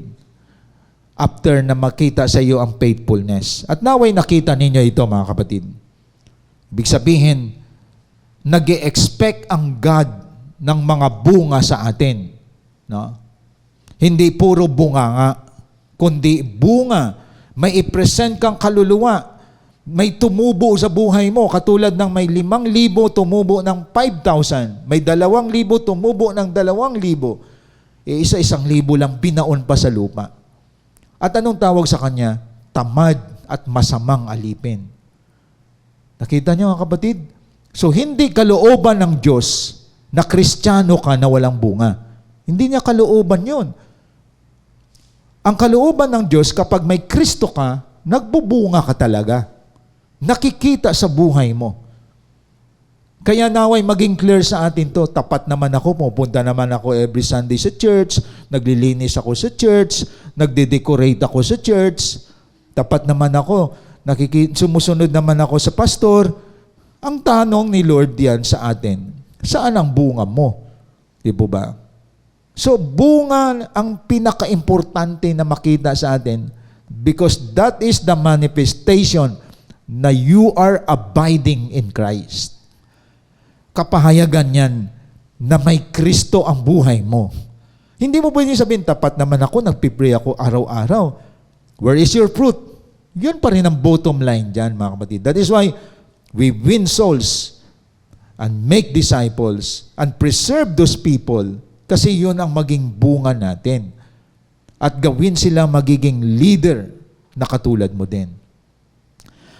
after na makita sa iyo ang faithfulness. At naway nakita ninyo ito, mga kapatid. Ibig sabihin, nag-e-expect ang God ng mga bunga sa atin. No? Hindi puro bunga nga, kundi bunga. May i-present kang kaluluwa. May tumubo sa buhay mo. Katulad ng may 5,000 tumubo ng 5,000. May 2,000 tumubo ng 2,000. Isa-1,000 lang binaon pa sa lupa. At anong tawag sa kanya? Tamad at masamang alipin. Nakita niyo mga kapatid? So, hindi kalooban ng Diyos na Kristiyano ka na walang bunga. Hindi niya kalooban yun. Ang kalooban ng Diyos, kapag may Kristo ka, nagbubunga ka talaga. Nakikita sa buhay mo. Kaya naway maging clear sa atin to. Tapat naman ako, pupunta naman ako every Sunday sa church, naglilinis ako sa church, nagde-decorate ako sa church, tapat naman ako, sumusunod naman ako sa pastor. Ang tanong ni Lord yan sa atin, saan ang bunga mo? Di po ba? So, bunga ang pinaka-importante na makita sa atin because that is the manifestation na you are abiding in Christ. Kapahayagan yan na may Kristo ang buhay mo. Hindi mo pwede sabihin, tapat naman ako, nagpipray ako araw-araw. Where is your fruit? Yun pa rin ang bottom line dyan, mga kapatid. That is why we win souls and make disciples and preserve those people kasi yun ang maging bunga natin. At gawin sila magiging leader na katulad mo din.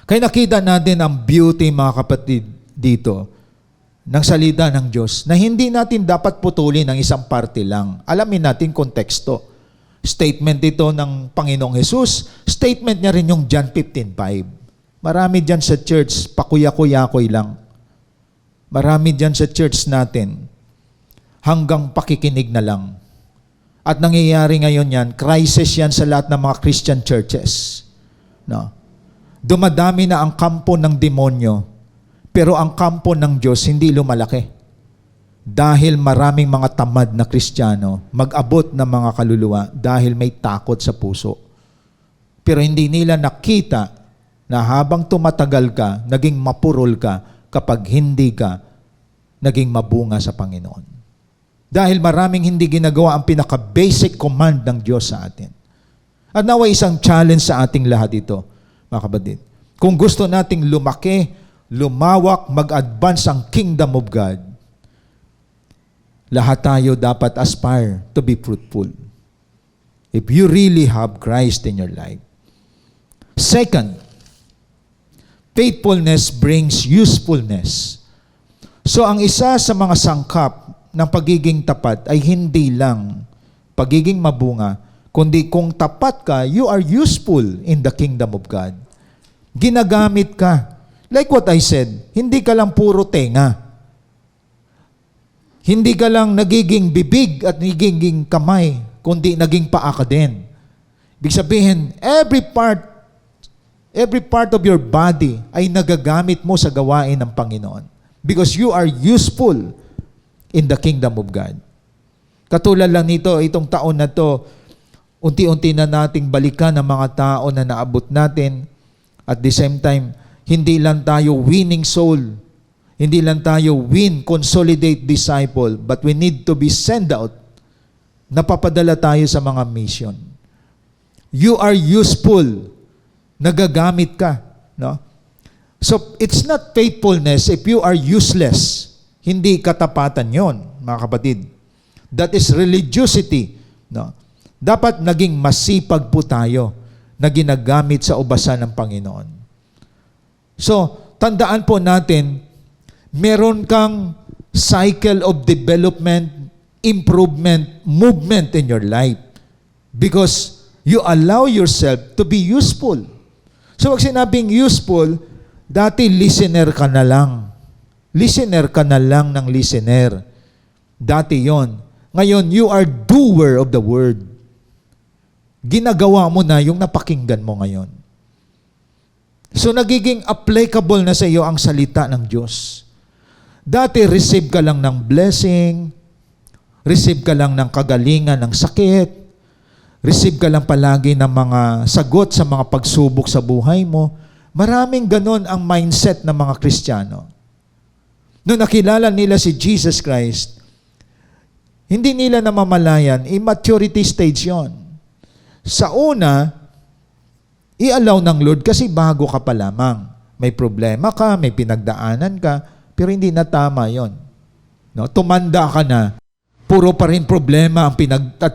Kaya nakita natin ang beauty, mga kapatid, dito ng salita ng Diyos na hindi natin dapat putulin ng isang parte lang. Alamin natin konteksto. Statement ito ng Panginoong Jesus. Statement niya rin yung John 15:5. Marami dyan sa church, pakuya-kuyakoy lang. Marami dyan sa church natin, hanggang pakikinig na lang. At nangyayari ngayon yan, crisis yan sa lahat ng mga Christian churches. No? Dumadami na ang kampo ng demonyo, pero ang kampo ng Diyos hindi lumalaki. Dahil maraming mga tamad na Kristiyano mag-abot ng mga kaluluwa dahil may takot sa puso. Pero hindi nila nakita na habang tumatagal ka, naging mapurol ka kapag hindi ka naging mabunga sa Panginoon. Dahil maraming hindi ginagawa ang pinaka-basic command ng Diyos sa atin. At nawa isang challenge sa ating lahat ito, mga kapatid. Kung gusto nating lumaki, lumawak, mag-advance ang kingdom of God, lahat tayo dapat aspire to be fruitful. If you really have Christ in your life. Second, faithfulness brings usefulness. So ang isa sa mga sangkap ng pagiging tapat ay hindi lang pagiging mabunga, kundi kung tapat ka, you are useful in the kingdom of God. Ginagamit ka. Like what I said, hindi ka lang puro tenga. Hindi ka lang nagiging bibig at nagiging kamay, kundi naging paa ka din. Ibig sabihin, every part of your body ay nagagamit mo sa gawain ng Panginoon. Because you are useful in the kingdom of God. Katulad lang nito, itong taon na to, unti-unti na nating balikan ang mga tao na naabot natin. At the same time, hindi lang tayo winning soul. Hindi lang tayo consolidate disciple, but we need to be sent out. Napapadala tayo sa mga mission. You are useful. Nagagamit ka. No? So, it's not faithfulness if you are useless. Hindi katapatan yon, mga kapatid. That is religiosity. No? Dapat naging masipag po tayo na ginagamit sa ubasan ng Panginoon. So, tandaan po natin, meron kang cycle of development, improvement, movement in your life because you allow yourself to be useful. So, pag sinabing useful, dati listener ka na lang. Listener ka na lang ng listener. Dati yon. Ngayon, you are doer of the word. Ginagawa mo na yung napakinggan mo ngayon. So, nagiging applicable na sa iyo ang salita ng Diyos. Dati, receive ka lang ng blessing, receive ka lang ng kagalingan ng sakit, receive ka lang palagi ng mga sagot sa mga pagsubok sa buhay mo. Maraming ganon ang mindset ng mga Kristiyano. Noong nakilala nila si Jesus Christ, hindi nila namamalayan, immaturity stage yon. Sa una, i-allow ng Lord kasi bago ka pa lamang. May problema ka, may pinagdaanan ka, pero hindi na tama yon. No? Tumanda ka na, puro pa rin problema ang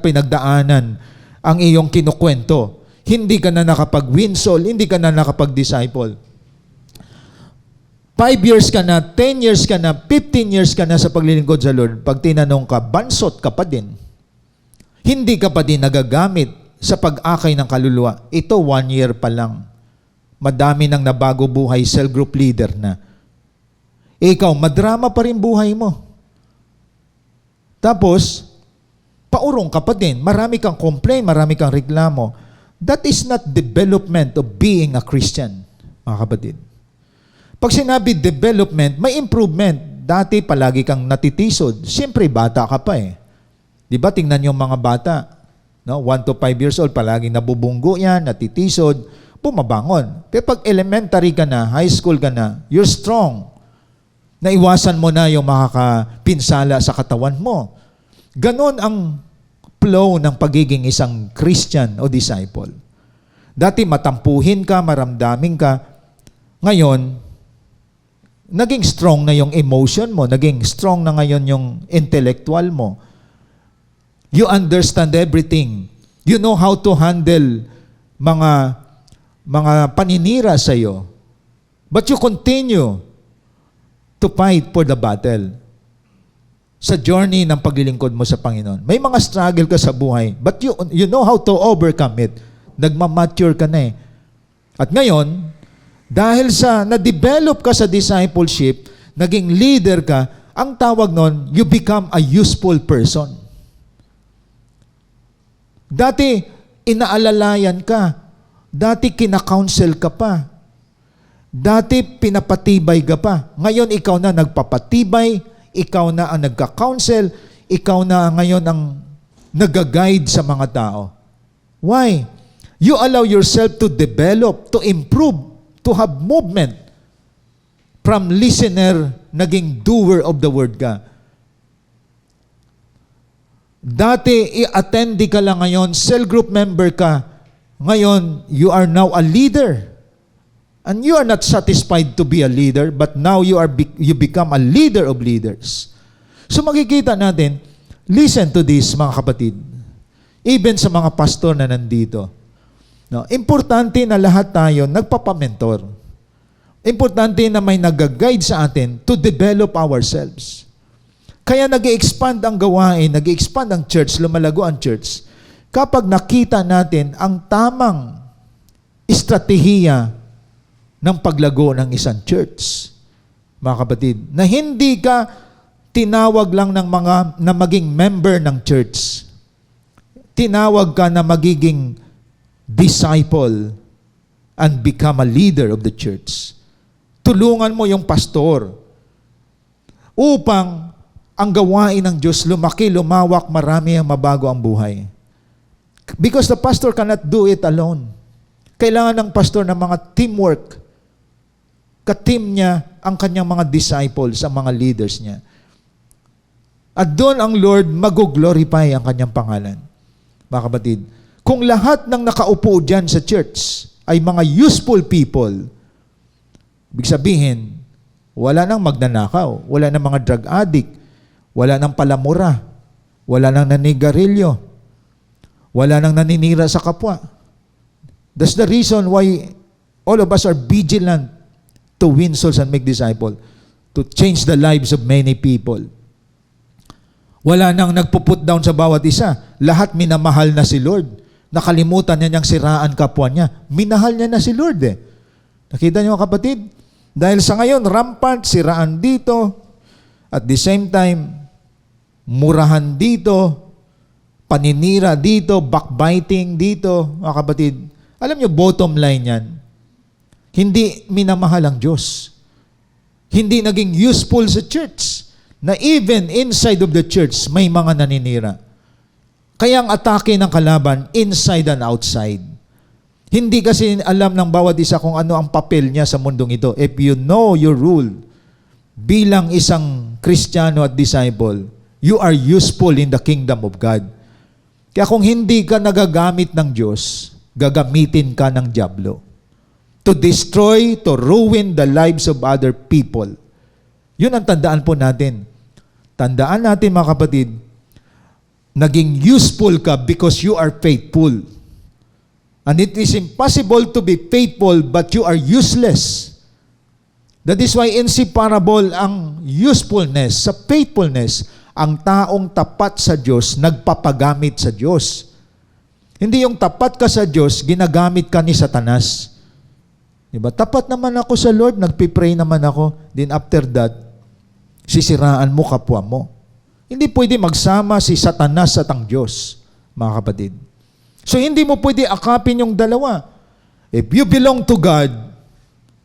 pinagdaanan ang iyong kinukwento. Hindi ka na nakapag-win soul, hindi ka na nakapag-disciple. 5 years ka na, 10 years ka na, 15 years ka na sa paglilingkod sa Lord, pag tinanong ka, bansot ka pa din. Hindi ka pa din nagagamit sa pag-akay ng kaluluwa. Ito, 1 year pa lang. Madami nang nabago buhay, cell group leader na. Ikaw, madrama pa rin buhay mo. Tapos, paurong ka pa din. Marami kang complain, marami kang reklamo. That is not development of being a Christian, mga kapatid. Pag sinabi development, may improvement. Dati palagi kang natitisod. Siyempre, bata ka pa eh. Di ba, tingnan yung mga bata. No? 1 to 5 years old, palaging nabubunggo yan, natitisod, bumabangon. Pero pag elementary ka na, high school ka na, you're strong. Naiwasan mo na yung makakapinsala sa katawan mo. Ganon ang flow ng pagiging isang Christian o disciple. Dati matampuhin ka, maramdamin ka. Ngayon, naging strong na yung emotion mo, naging strong na ngayon yung intellectual mo. You understand everything. You know how to handle mga paninira sa iyo. But you continue to fight for the battle. Sa journey ng paglilingkod mo sa Panginoon. May mga struggle ka sa buhay, but you know how to overcome it. Nagmamature ka na eh. At ngayon, dahil sa na-develop ka sa discipleship, naging leader ka, ang tawag nun, you become a useful person. Dati, inaalalayan ka. Dati, kinakounsel ka pa. Dati, pinapatibay ka pa. Ngayon, ikaw na nagpapatibay, ikaw na ang nagka-counsel, ikaw na ngayon ang nag-guide sa mga tao. Why? You allow yourself to develop, to improve, to have movement. From listener, naging doer of the word ka. Dati, i-attendee ka lang ngayon, cell group member ka. Ngayon, you are now a leader. And you are not satisfied to be a leader, but now you become a leader of leaders. So makikita natin, listen to this mga kapatid. Even sa mga pastor na nandito. No, importante na lahat tayo nagpapamentor. Importante na may nag-guide sa atin to develop ourselves. Kaya nag-expand ang gawain, nag-expand ang church, lumalago ang church. Kapag nakita natin ang tamang estratehiya ng paglago ng isang church, mga kapatid, na hindi ka tinawag lang ng mga na maging member ng church. Tinawag ka na magiging disciple and become a leader of the church. Tulungan mo yung pastor upang ang gawain ng Diyos lumaki, lumawak, marami ang mabago ang buhay. Because the pastor cannot do it alone. Kailangan ng pastor ng mga teamwork. Ka-team niya ang kanyang mga disciples, ang mga leaders niya. At doon ang Lord mag-glorify ang kanyang pangalan. Mga kapatid, kung lahat ng nakaupo dyan sa church ay mga useful people, ibig sabihin, wala nang magnanakaw, wala nang mga drug addict, wala nang palamura, wala nang nanigarilyo, wala nang naninira sa kapwa. That's the reason why all of us are vigilant to win souls and make disciples, to change the lives of many people. Wala nang nagpuput down sa bawat isa. Lahat minamahal na si Lord. Nakalimutan niya niyang siraan kapwa niya. Minahal niya na si Lord eh. Nakita niyo mga kapatid? Dahil sa ngayon, rampant, siraan dito. At the same time, murahan dito, paninira dito, backbiting dito. Mga kapatid, alam niyo, bottom line yan. Hindi minamahal ang Diyos. Hindi naging useful sa church. Na even inside of the church, may mga naninira. Kaya ang atake ng kalaban, inside and outside. Hindi kasi alam ng bawat isa kung ano ang papel niya sa mundong ito. If you know your role bilang isang Kristiyano at disciple, you are useful in the kingdom of God. Kaya kung hindi ka nagagamit ng Diyos, gagamitin ka ng dyablo. To destroy, to ruin the lives of other people. Yun ang tandaan po natin. Tandaan natin mga kapatid, naging useful ka because you are faithful. And it is impossible to be faithful but you are useless. That is why inseparable ang usefulness sa faithfulness. Ang taong tapat sa Diyos, nagpapagamit sa Diyos. Hindi yung tapat ka sa Diyos, ginagamit ka ni Satanas. Diba? Tapat naman ako sa Lord, nagpipray naman ako. Then after that, sisiraan mo kapwa mo. Hindi pwede magsama si Satanas at ang Diyos, mga kapatid. So hindi mo pwede akapin yung dalawa. If you belong to God,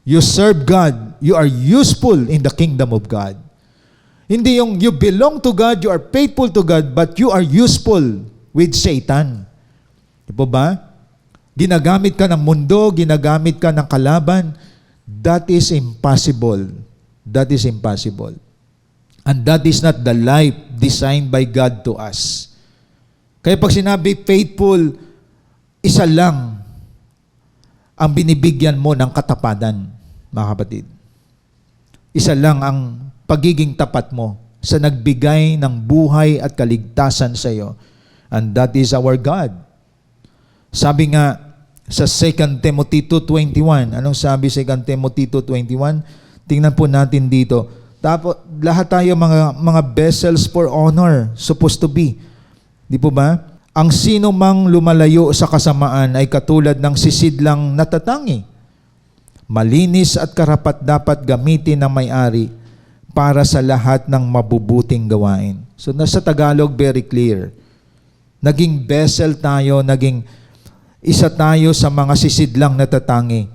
you serve God, you are useful in the kingdom of God. Hindi yung you belong to God, you are faithful to God, but you are useful with Satan. Di po ba? Ginagamit ka ng mundo, ginagamit ka ng kalaban. That is impossible. That is impossible. And that is not the life designed by God to us. Kaya pag sinabi faithful, isa lang ang binibigyan mo ng katapatan, mga kapatid. Isa lang ang pagiging tapat mo sa nagbigay ng buhay at kaligtasan sa iyo. And that is our God. Sabi nga sa 2 Timothy 2:21, anong sabi sa 2 Timothy 2:21? Tingnan po natin dito. Tapos lahat tayo mga vessels for honor, supposed to be. Di po ba? Ang sino mang lumalayo sa kasamaan ay katulad ng sisidlang natatangi. Malinis at karapat-dapat gamitin ng may-ari para sa lahat ng mabubuting gawain. So nasa Tagalog, very clear. Naging vessel tayo, naging isa tayo sa mga sisidlang natatangi.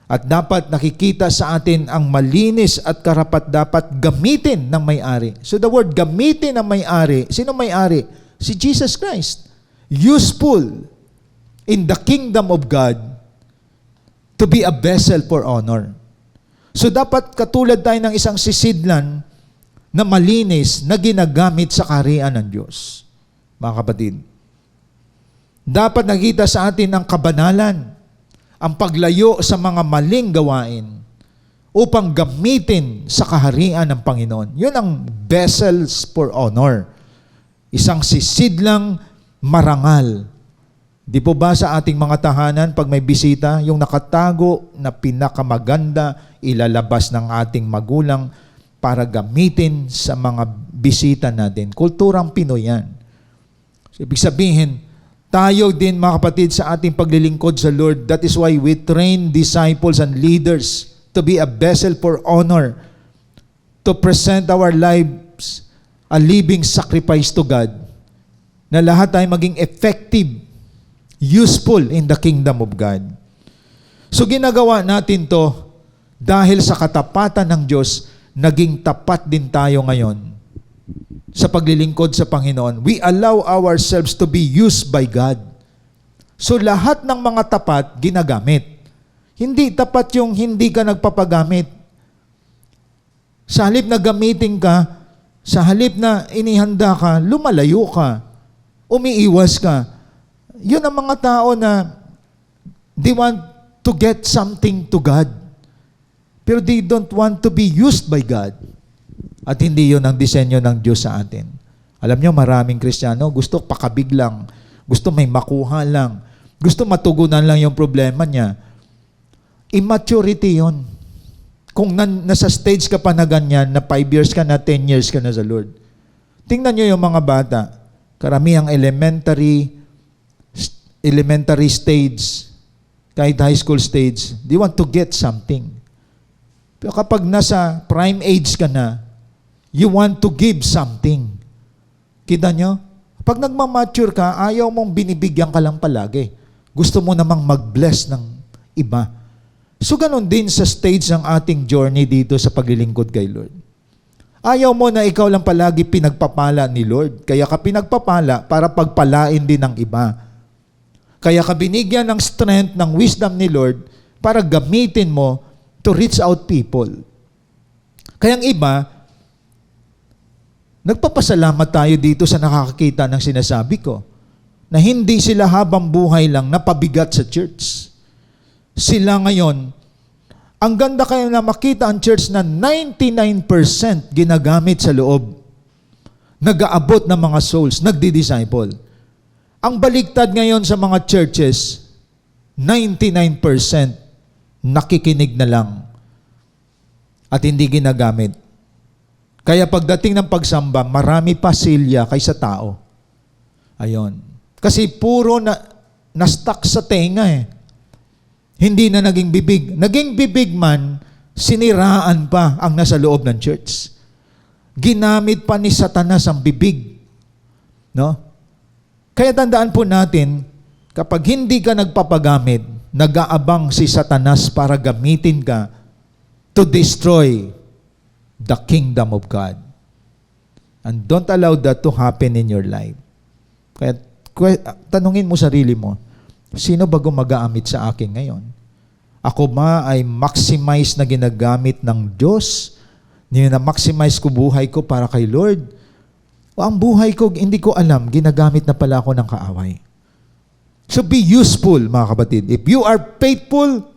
At dapat nakikita sa atin ang malinis at karapat-dapat gamitin ng may-ari. So the word gamitin ng may-ari, sino may-ari? Si Jesus Christ. Useful in the kingdom of God to be a vessel for honor. So dapat katulad tayo ng isang sisidlan na malinis na ginagamit sa kaharian ng Diyos. Mga kapatid, dapat nakita sa atin ang kabanalan, ang paglayo sa mga maling gawain upang gamitin sa kaharian ng Panginoon. Yun ang vessels for honor. Isang sisidlang marangal. Di po ba sa ating mga tahanan, pag may bisita, yung nakatago na pinakamaganda, ilalabas ng ating magulang para gamitin sa mga bisita natin. Kulturang Pinoy yan. So, ibig sabihin, tayo din mga kapatid sa ating paglilingkod sa Lord, that is why we train disciples and leaders to be a vessel for honor, to present our lives a living sacrifice to God, na lahat tayo maging effective, useful in the kingdom of God. So ginagawa natin to dahil sa katapatan ng Diyos, naging tapat din tayo ngayon sa paglilingkod sa Panginoon. We allow ourselves to be used by God. So lahat ng mga tapat, ginagamit. Hindi tapat yung hindi ka nagpapagamit. Sa halip na gamitin ka, sa halip na inihanda ka, lumalayo ka, umiiwas ka. Yun ang mga tao na they want to get something to God. Pero they don't want to be used by God. At hindi yun ang disenyo ng Diyos sa atin. Alam nyo, maraming Kristiyano, gusto pakabig lang. Gusto may makuha lang. Gusto matugunan lang yung problema niya. Immaturity yun. Kung nasa stage ka pa na ganyan, na 5 years ka na, 10 years ka na sa Lord. Tingnan nyo yung mga bata. Karamihang elementary stage, kahit high school stage, they want to get something. Pero kapag nasa prime age ka na, you want to give something. Kita nyo? Pag nagmamature ka, ayaw mong binibigyan ka lang palagi. Gusto mo namang mag-bless ng iba. So, ganun din sa stage ng ating journey dito sa paglilingkod kay Lord. Ayaw mo na ikaw lang palagi pinagpapala ni Lord. Kaya ka pinagpapala para pagpalain din ng iba. Kaya ka binigyan ng strength, ng wisdom ni Lord para gamitin mo to reach out people. Kaya ang iba, nagpapasalamat tayo dito sa nakakakita ng sinasabi ko na hindi sila habang buhay lang napabigat sa church. Sila ngayon, ang ganda kayo na makita ang church na 99% ginagamit sa loob. Nag-aabot ng mga souls, nagdi-disciple. Ang baliktad ngayon sa mga churches, 99% nakikinig na lang at hindi ginagamit. Kaya pagdating ng pagsamba, marami pa silya kaysa tao. Ayon. Kasi puro na-stuck sa tenga eh. Hindi na naging bibig. Naging bibig man, siniraan pa ang nasa loob ng church. Ginamit pa ni Satanas ang bibig. No? Kaya tandaan po natin, kapag hindi ka nagpapagamit, nag-aabang si Satanas para gamitin ka to destroy the kingdom of God. And don't allow that to happen in your life. Kaya tanungin mo sarili mo, sino ba gumagamit sa akin ngayon? Ako ba ay maximize na ginagamit ng Diyos? Na-maximize ko buhay ko para kay Lord? O ang buhay ko, hindi ko alam, ginagamit na pala ako ng kaaway. So be useful, mga kapatid. If you are faithful,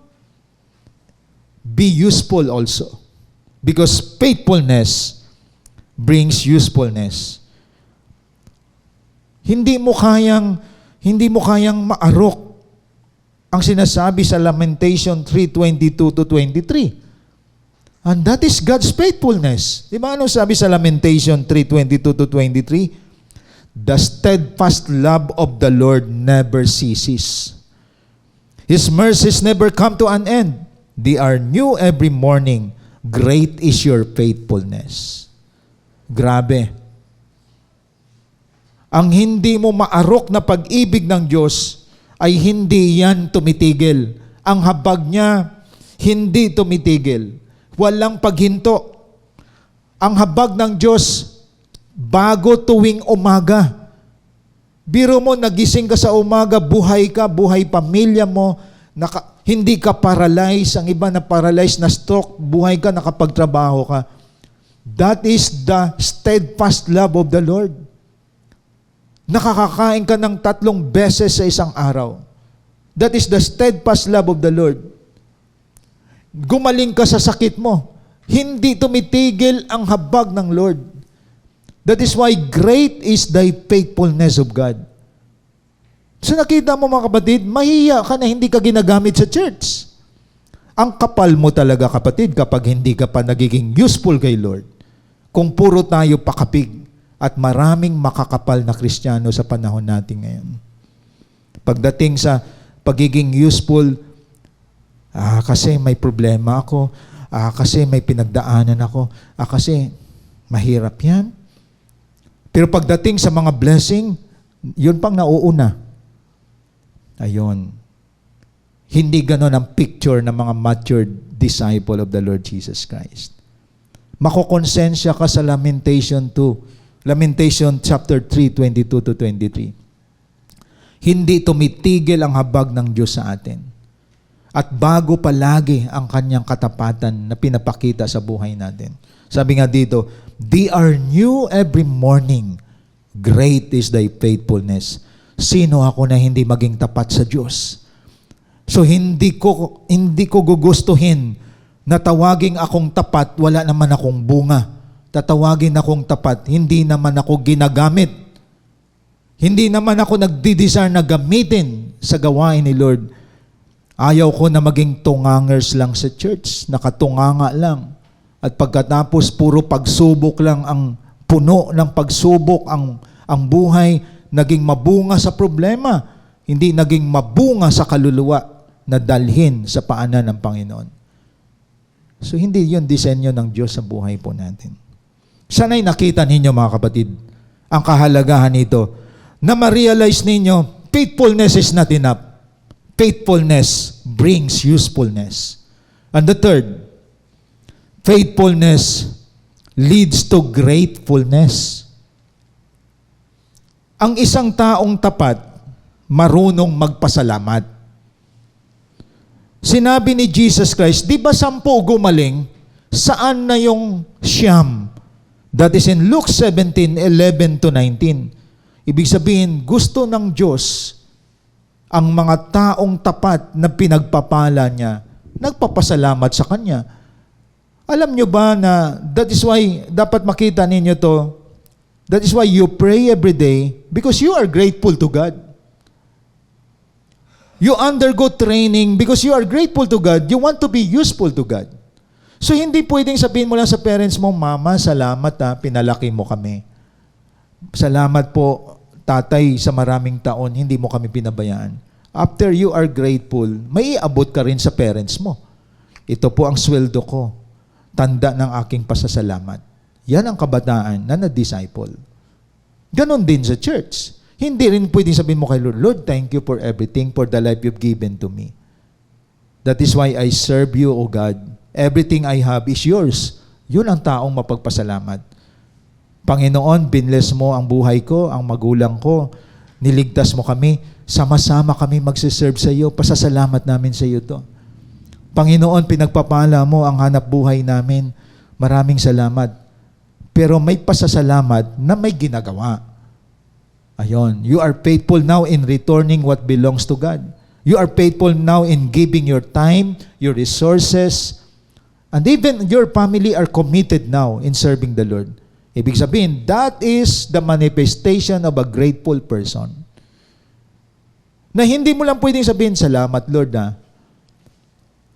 be useful also. Because faithfulness brings usefulness. Hindi mo kayang maarok ang sinasabi sa Lamentation 3:22-23. And that is God's faithfulness. Di ba ano sabi sa Lamentation 3:22-23? The steadfast love of the Lord never ceases. His mercies never come to an end. They are new every morning. Great is your faithfulness. Grabe. Ang hindi mo maarok na pag-ibig ng Diyos ay hindi yan tumitigil. Ang habag niya, hindi tumitigil. Walang paghinto. Ang habag ng Diyos, bago tuwing umaga. Biro mo, nagising ka sa umaga, buhay ka, buhay pamilya mo, hindi ka paralyzed, ang iba na paralyzed na stroke, buhay ka, nakapagtrabaho ka. That is the steadfast love of the Lord. Nakakakain ka ng 3 beses sa isang araw. That is the steadfast love of the Lord. Gumaling ka sa sakit mo. Hindi tumitigil ang habag ng Lord. That is why great is thy faithfulness of God. So nakita mo mga kapatid, mahiya ka na hindi ka ginagamit sa church. Ang kapal mo talaga kapatid kapag hindi ka pa nagiging useful kay Lord. Kung puro tayo pakapig at maraming makakapal na Kristiyano sa panahon natin ngayon. Pagdating sa pagiging useful, kasi may problema ako, kasi may pinagdaanan ako, kasi mahirap yan. Pero pagdating sa mga blessing, yun pang nauuna. Ayun. Hindi ganon ang picture ng mga matured disciple of the Lord Jesus Christ. Makokonsensya ka sa Lamentation 2. Lamentation chapter 3, 22-23. Hindi tumitigil ang habag ng Diyos sa atin. At bago palagi ang kanyang katapatan na pinapakita sa buhay natin. Sabi nga dito, they are new every morning. Great is thy faithfulness. Sino ako na hindi maging tapat sa Diyos? So hindi ko gugustuhin na tawaging akong tapat, wala naman akong bunga. Tatawagin akong tapat, hindi naman ako ginagamit. Hindi naman ako nagdi-desire na gamitin sa gawain ni Lord. Ayaw ko na maging tungangers lang sa church, nakatunganga lang. At pagkatapos puro pagsubok lang ang puno ng pagsubok ang buhay, naging mabunga sa problema, hindi naging mabunga sa kaluluwa na dalhin sa paanan ng Panginoon. So hindi yun disenyo ng Diyos sa buhay po natin. Sana'y nakita ninyo mga kapatid, ang kahalagahan nito, na ma-realize ninyo, faithfulness is not enough. Faithfulness brings usefulness. And the third, faithfulness leads to gratefulness. Ang isang taong tapat, marunong magpasalamat. Sinabi ni Jesus Christ, di ba 10 gumaling? Saan na yung siyam? That is in Luke 17:11-19. Ibig sabihin, gusto ng Diyos ang mga taong tapat na pinagpapala niya, nagpapasalamat sa Kanya. Alam nyo ba na that is why dapat makita ninyo to, that is why you pray every day because you are grateful to God. You undergo training because you are grateful to God. You want to be useful to God. So hindi pwedeng sabihin mo lang sa parents mo, Mama, salamat pinalaki mo kami. Salamat po, tatay, sa maraming taon, hindi mo kami pinabayaan. After you are grateful, may iabot ka rin sa parents mo. Ito po ang sweldo ko. Tanda ng aking pasasalamat. Yan ang kabataan na na-disciple. Ganon din sa church. Hindi rin pwedeng sabihin mo kay Lord, Lord, thank you for everything, for the life you've given to me. That is why I serve you, O God. Everything I have is yours. Yun ang taong mapagpasalamat. Panginoon, binless mo ang buhay ko, ang magulang ko, niligtas mo kami, sama-sama kami magsiserve sa iyo, pasasalamat namin sa iyo to. Panginoon, pinagpapala mo ang hanap buhay namin, maraming salamat. Pero may pasasalamat na may ginagawa. Ayon, you are faithful now in returning what belongs to God. You are faithful now in giving your time, your resources, and even your family are committed now in serving the Lord. Ibig sabihin, that is the manifestation of a grateful person. Na hindi mo lang pwedeng sabihin, salamat Lord na.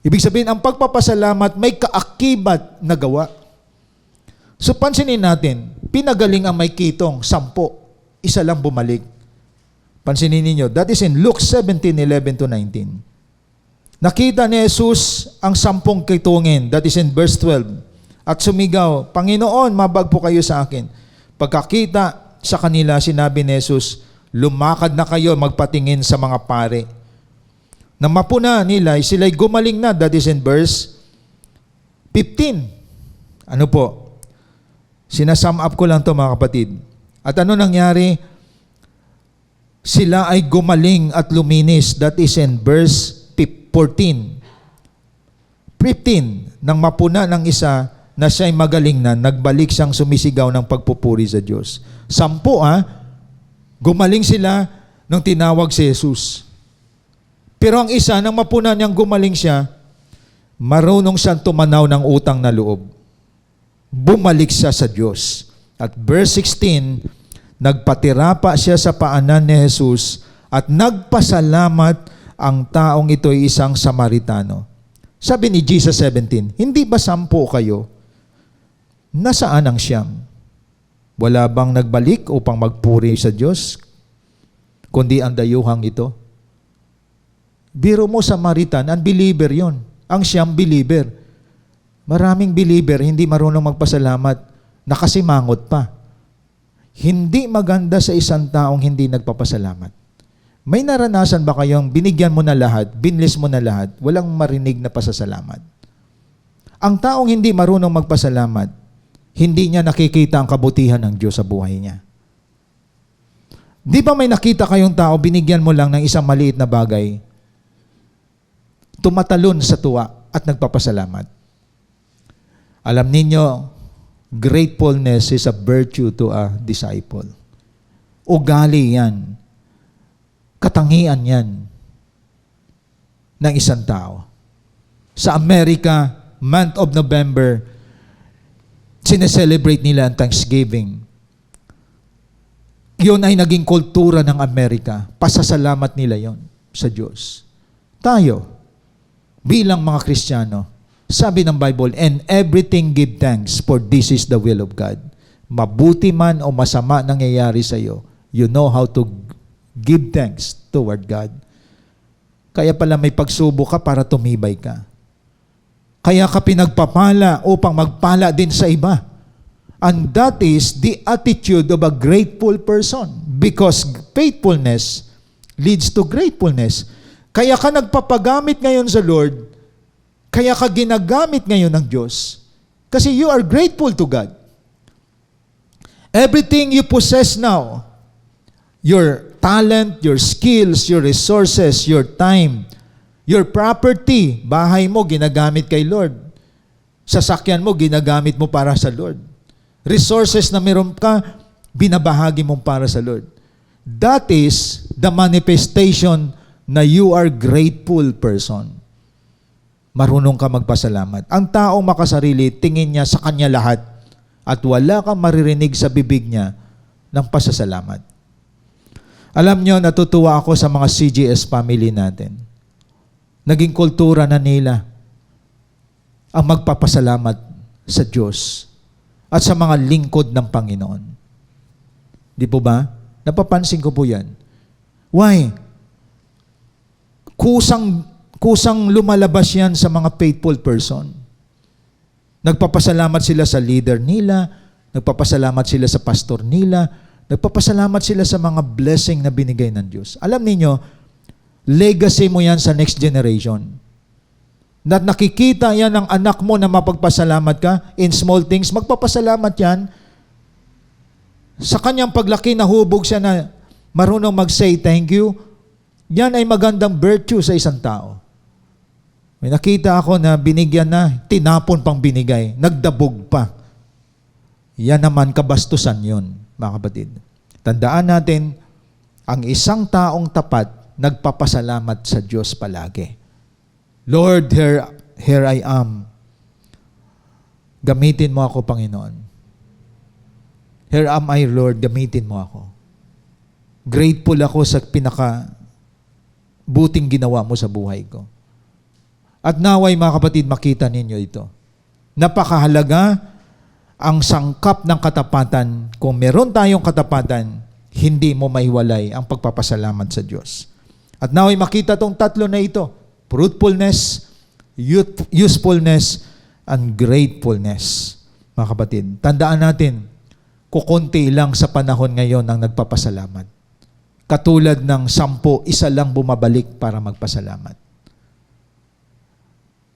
Ibig sabihin, ang pagpapasalamat may kaakibat na gawa. So pansinin natin, pinagaling ang may kitong, 10. Isa lang bumalik. Pansinin ninyo, that is in Luke 17:11-19. Nakita ni Jesus ang 10 kitungin, that is in verse 12. At sumigaw, Panginoon, mabag po kayo sa akin. Pagkakita sa kanila, sinabi ni Jesus, lumakad na kayo magpatingin sa mga pare. Nang mapuna nila, sila'y gumaling na, that is in verse 15. Ano po? Sinasum up ko lang to mga kapatid. At ano nangyari? Sila ay gumaling at luminis. That is in verse 14. 15. Nang mapuna ng isa na siya'y magaling na, nagbalik siyang sumisigaw ng pagpupuri sa Diyos. 10, gumaling sila nang tinawag si Jesus. Pero ang isa, nang mapuna niyang gumaling siya, marunong siyang tumanaw ng utang na loob. Bumalik siya sa Diyos. At verse 16, nagpatira pa siya sa paanan ni Jesus at nagpasalamat ang taong ito'y isang Samaritano. Sabi ni Jesus 17, hindi ba 10 kayo? Nasaan ang 9? Wala bang nagbalik upang magpuri sa Diyos? Kundi ang dayuhang ito. Biro mo Samaritan, unbeliever yon. Ang 9 believer. Maraming believer hindi marunong magpasalamat. Nakasimangot pa. Hindi maganda sa isang taong hindi nagpapasalamat. May naranasan ba kayong binigyan mo na lahat, binlis mo na lahat, walang marinig na pasasalamat? Ang taong hindi marunong magpasalamat, hindi niya nakikita ang kabutihan ng Diyos sa buhay niya. Di ba may nakita kayong tao, binigyan mo lang ng isang maliit na bagay, tumatalon sa tuwa at nagpapasalamat? Alam ninyo, gratefulness is a virtue to a disciple. Ugali yan. Katangian yan ng isang tao. Sa Amerika, month of November, sineselebrate nila ang Thanksgiving. Yun ay naging kultura ng Amerika. Pasasalamat nila yon sa Diyos. Tayo, bilang mga Kristiyano, sabi ng Bible, and everything give thanks, for this is the will of God. Mabuti man o masama nangyayari sa iyo, you know how to give thanks toward God. Kaya pala may pagsubok ka para tumibay ka. Kaya ka pinagpapala upang magpala din sa iba. And that is the attitude of a grateful person. Because faithfulness leads to gratefulness. Kaya ka nagpapagamit ngayon sa Lord, kaya ka ginagamit ngayon ng Diyos. Kasi you are grateful to God. Everything you possess now, your talent, your skills, your resources, your time, your property, bahay mo, ginagamit kay Lord. Sasakyan mo, ginagamit mo para sa Lord. Resources na meron ka, binabahagi mo para sa Lord. That is the manifestation na you are grateful person. Marunong ka magpasalamat. Ang taong makasarili, tingin niya sa kanya lahat at wala kang maririnig sa bibig niya ng pasasalamat. Alam niyo, natutuwa ako sa mga CGS family natin. Naging kultura na nila ang magpapasalamat sa Diyos at sa mga lingkod ng Panginoon. Di po ba? Napapansin ko po yan. Why? Kusang lumalabas yan sa mga faithful person. Nagpapasalamat sila sa leader nila, nagpapasalamat sila sa pastor nila, nagpapasalamat sila sa mga blessing na binigay ng Diyos. Alam niyo, legacy mo yan sa next generation. Na nakikita yan ng anak mo na mapagpasalamat ka in small things, magpapasalamat yan Sa kanyang paglaki, nahubog siya na marunong mag-say thank you. Yan ay magandang virtue sa isang tao. May nakita ako na binigyan na, tinapon pang binigay, nagdabog pa. Yan naman kabastusan yun, mga kapatid. Tandaan natin, ang isang taong tapat, nagpapasalamat sa Diyos palagi. Lord, here I am. Gamitin mo ako, Panginoon. Here am I, Lord, gamitin mo ako. Grateful ako sa buting ginawa mo sa buhay ko. At naway, mga kapatid, makita ninyo ito. Napakahalaga ang sangkap ng katapatan. Kung meron tayong katapatan, hindi mo maiwalay ang pagpapasalamat sa Diyos. At naway makita tong tatlo na ito, fruitfulness, usefulness, and gratefulness. Mga kapatid, tandaan natin, kukunti lang sa panahon ngayon ang nagpapasalamat. Katulad ng 10, isa lang bumabalik para magpasalamat.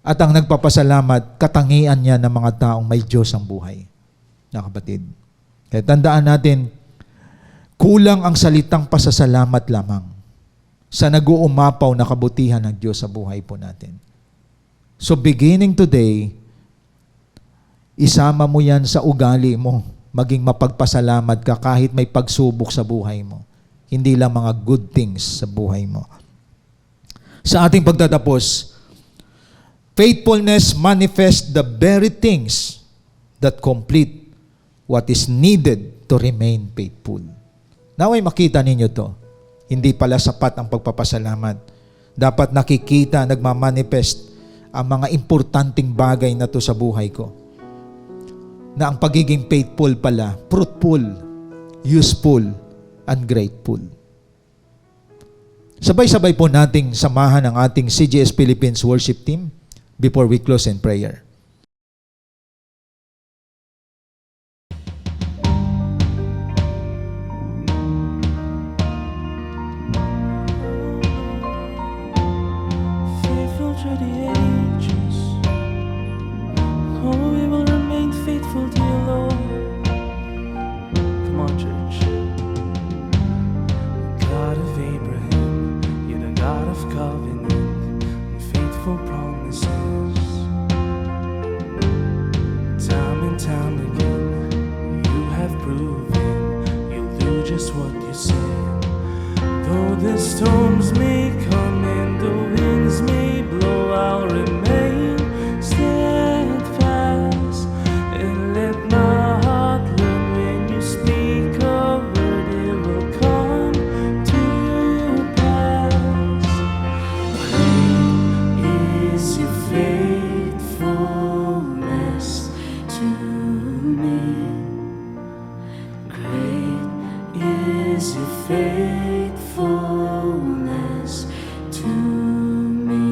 At ang nagpapasalamat, katangian niya ng mga taong may Diyos ang buhay. Mga kapatid. Kaya tandaan natin, kulang ang salitang pasasalamat lamang sa nag-uumapaw na kabutihan ng Diyos sa buhay po natin. So beginning today, isama mo yan sa ugali mo, maging mapagpasalamat ka kahit may pagsubok sa buhay mo. Hindi lang mga good things sa buhay mo. Sa ating pagtatapos, faithfulness manifests the very things that complete what is needed to remain faithful. Naway makita ninyo to. Hindi pala sapat ang pagpapasalamat. Dapat nakikita, nagmamanifest ang mga importanteng bagay na to sa buhay ko. Na ang pagiging faithful pala, fruitful, useful, and grateful. Sabay-sabay po nating samahan ang ating CGS Philippines worship team before we close in prayer. Faithful to the ages. Oh, we will remain faithful to you, Lord. Come on, church. God of Abraham, you're the God of covenant and faithful promises. Time and time again, you have proven you'll do just what you said. Though the storms may come and the winds may blow, I'll remain steadfast and let my heart learn when you speak a word, it will come to pass. Great is your faithfulness to me. Great is your faithfulness to me.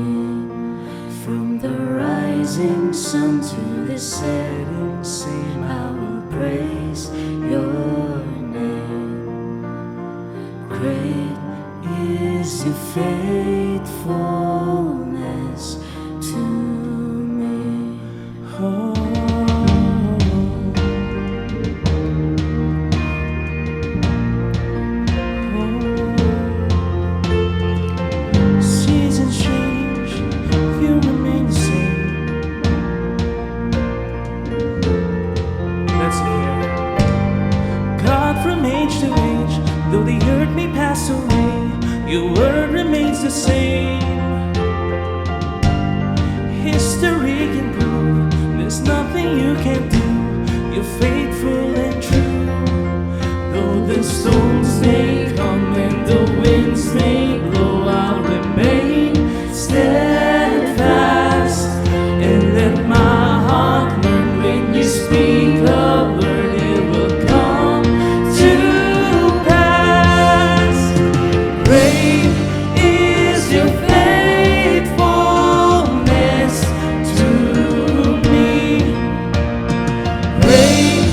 From the rising sun to the setting sun, I will praise your name. Great is your faithfulness to me. Oh. Seasons change, you remain the same. Let's hear. God from age to age, though the earth may pass away, your word remains the same. History can prove there's nothing you can do. You're faithful and true. Though the storms may come and the winds may blow, I'll remain steadfast and let my heart learn when you speak a word, it will come to pass. Great is your faithfulness to me. Great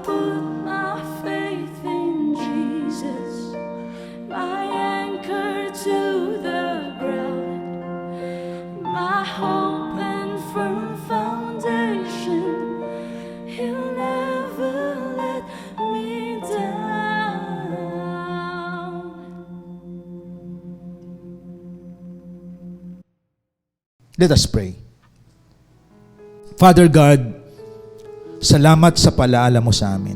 put my faith in Jesus, my anchor to the ground, my hope and firm foundation. He'll never let me down. Let us pray. Father God, salamat sa palaala mo sa amin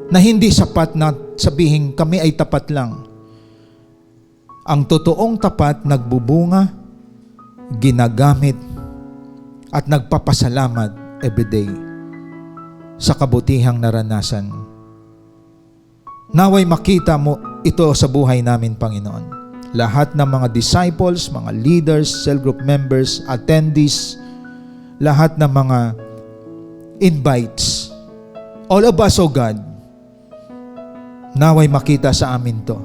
na hindi sapat na sabihin kami ay tapat lang. Ang totoong tapat nagbubunga, ginagamit, at nagpapasalamat everyday sa kabutihang naranasan. Naway makita mo ito sa buhay namin, Panginoon. Lahat ng mga disciples, mga leaders, cell group members, attendees, lahat ng mga invites, all of us, O God, naway makita sa amin to.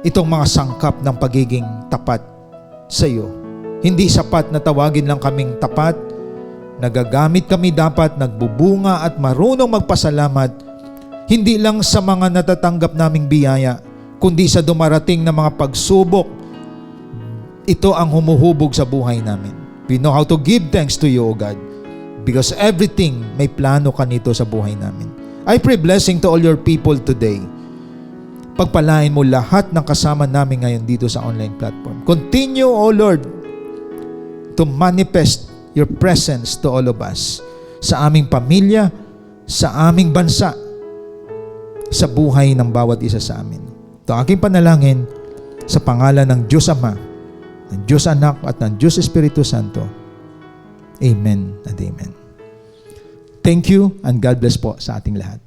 Itong mga sangkap ng pagiging tapat sa iyo. Hindi sapat na tawagin lang kaming tapat. Nagagamit kami dapat, nagbubunga at marunong magpasalamat, hindi lang sa mga natatanggap naming biyaya, kundi sa dumarating na mga pagsubok. Ito ang humuhubog sa buhay namin. We know how to give thanks to you, O God, because everything may plano ka nito sa buhay namin. I pray blessing to all your people today. Pagpalain mo lahat ng kasama namin ngayon dito sa online platform. Continue, O Lord, to manifest your presence to all of us, sa aming pamilya, sa aming bansa, sa buhay ng bawat isa sa amin. Ito aking panalangin sa pangalan ng Diyos Ama, ng Diyos Anak at ng Diyos Espiritu Santo. Amen and amen. Thank you and God bless po sa ating lahat.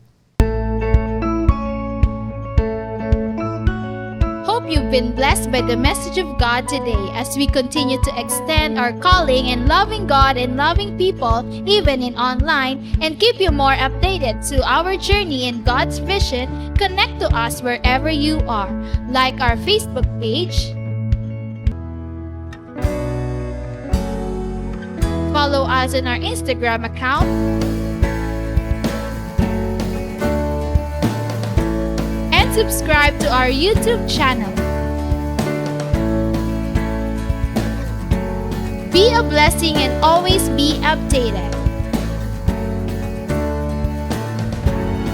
Hope you've been blessed by the message of God today as we continue to extend our calling in loving God and loving people, even in online, and keep you more updated to our journey in God's vision. Connect to us wherever you are. Like our Facebook page, follow us on our Instagram account, and subscribe to our YouTube channel. Be a blessing and always be updated.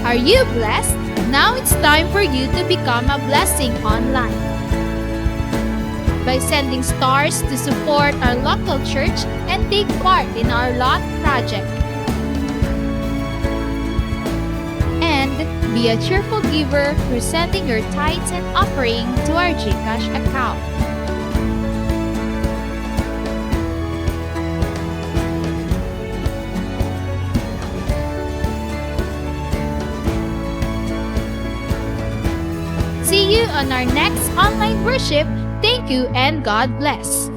Are you blessed? Now it's time for you to become a blessing online by sending stars to support our local church and take part in our LOT project. And be a cheerful giver through sending your tithes and offering to our GCash account. See you on our next online worship. Thank you and God bless.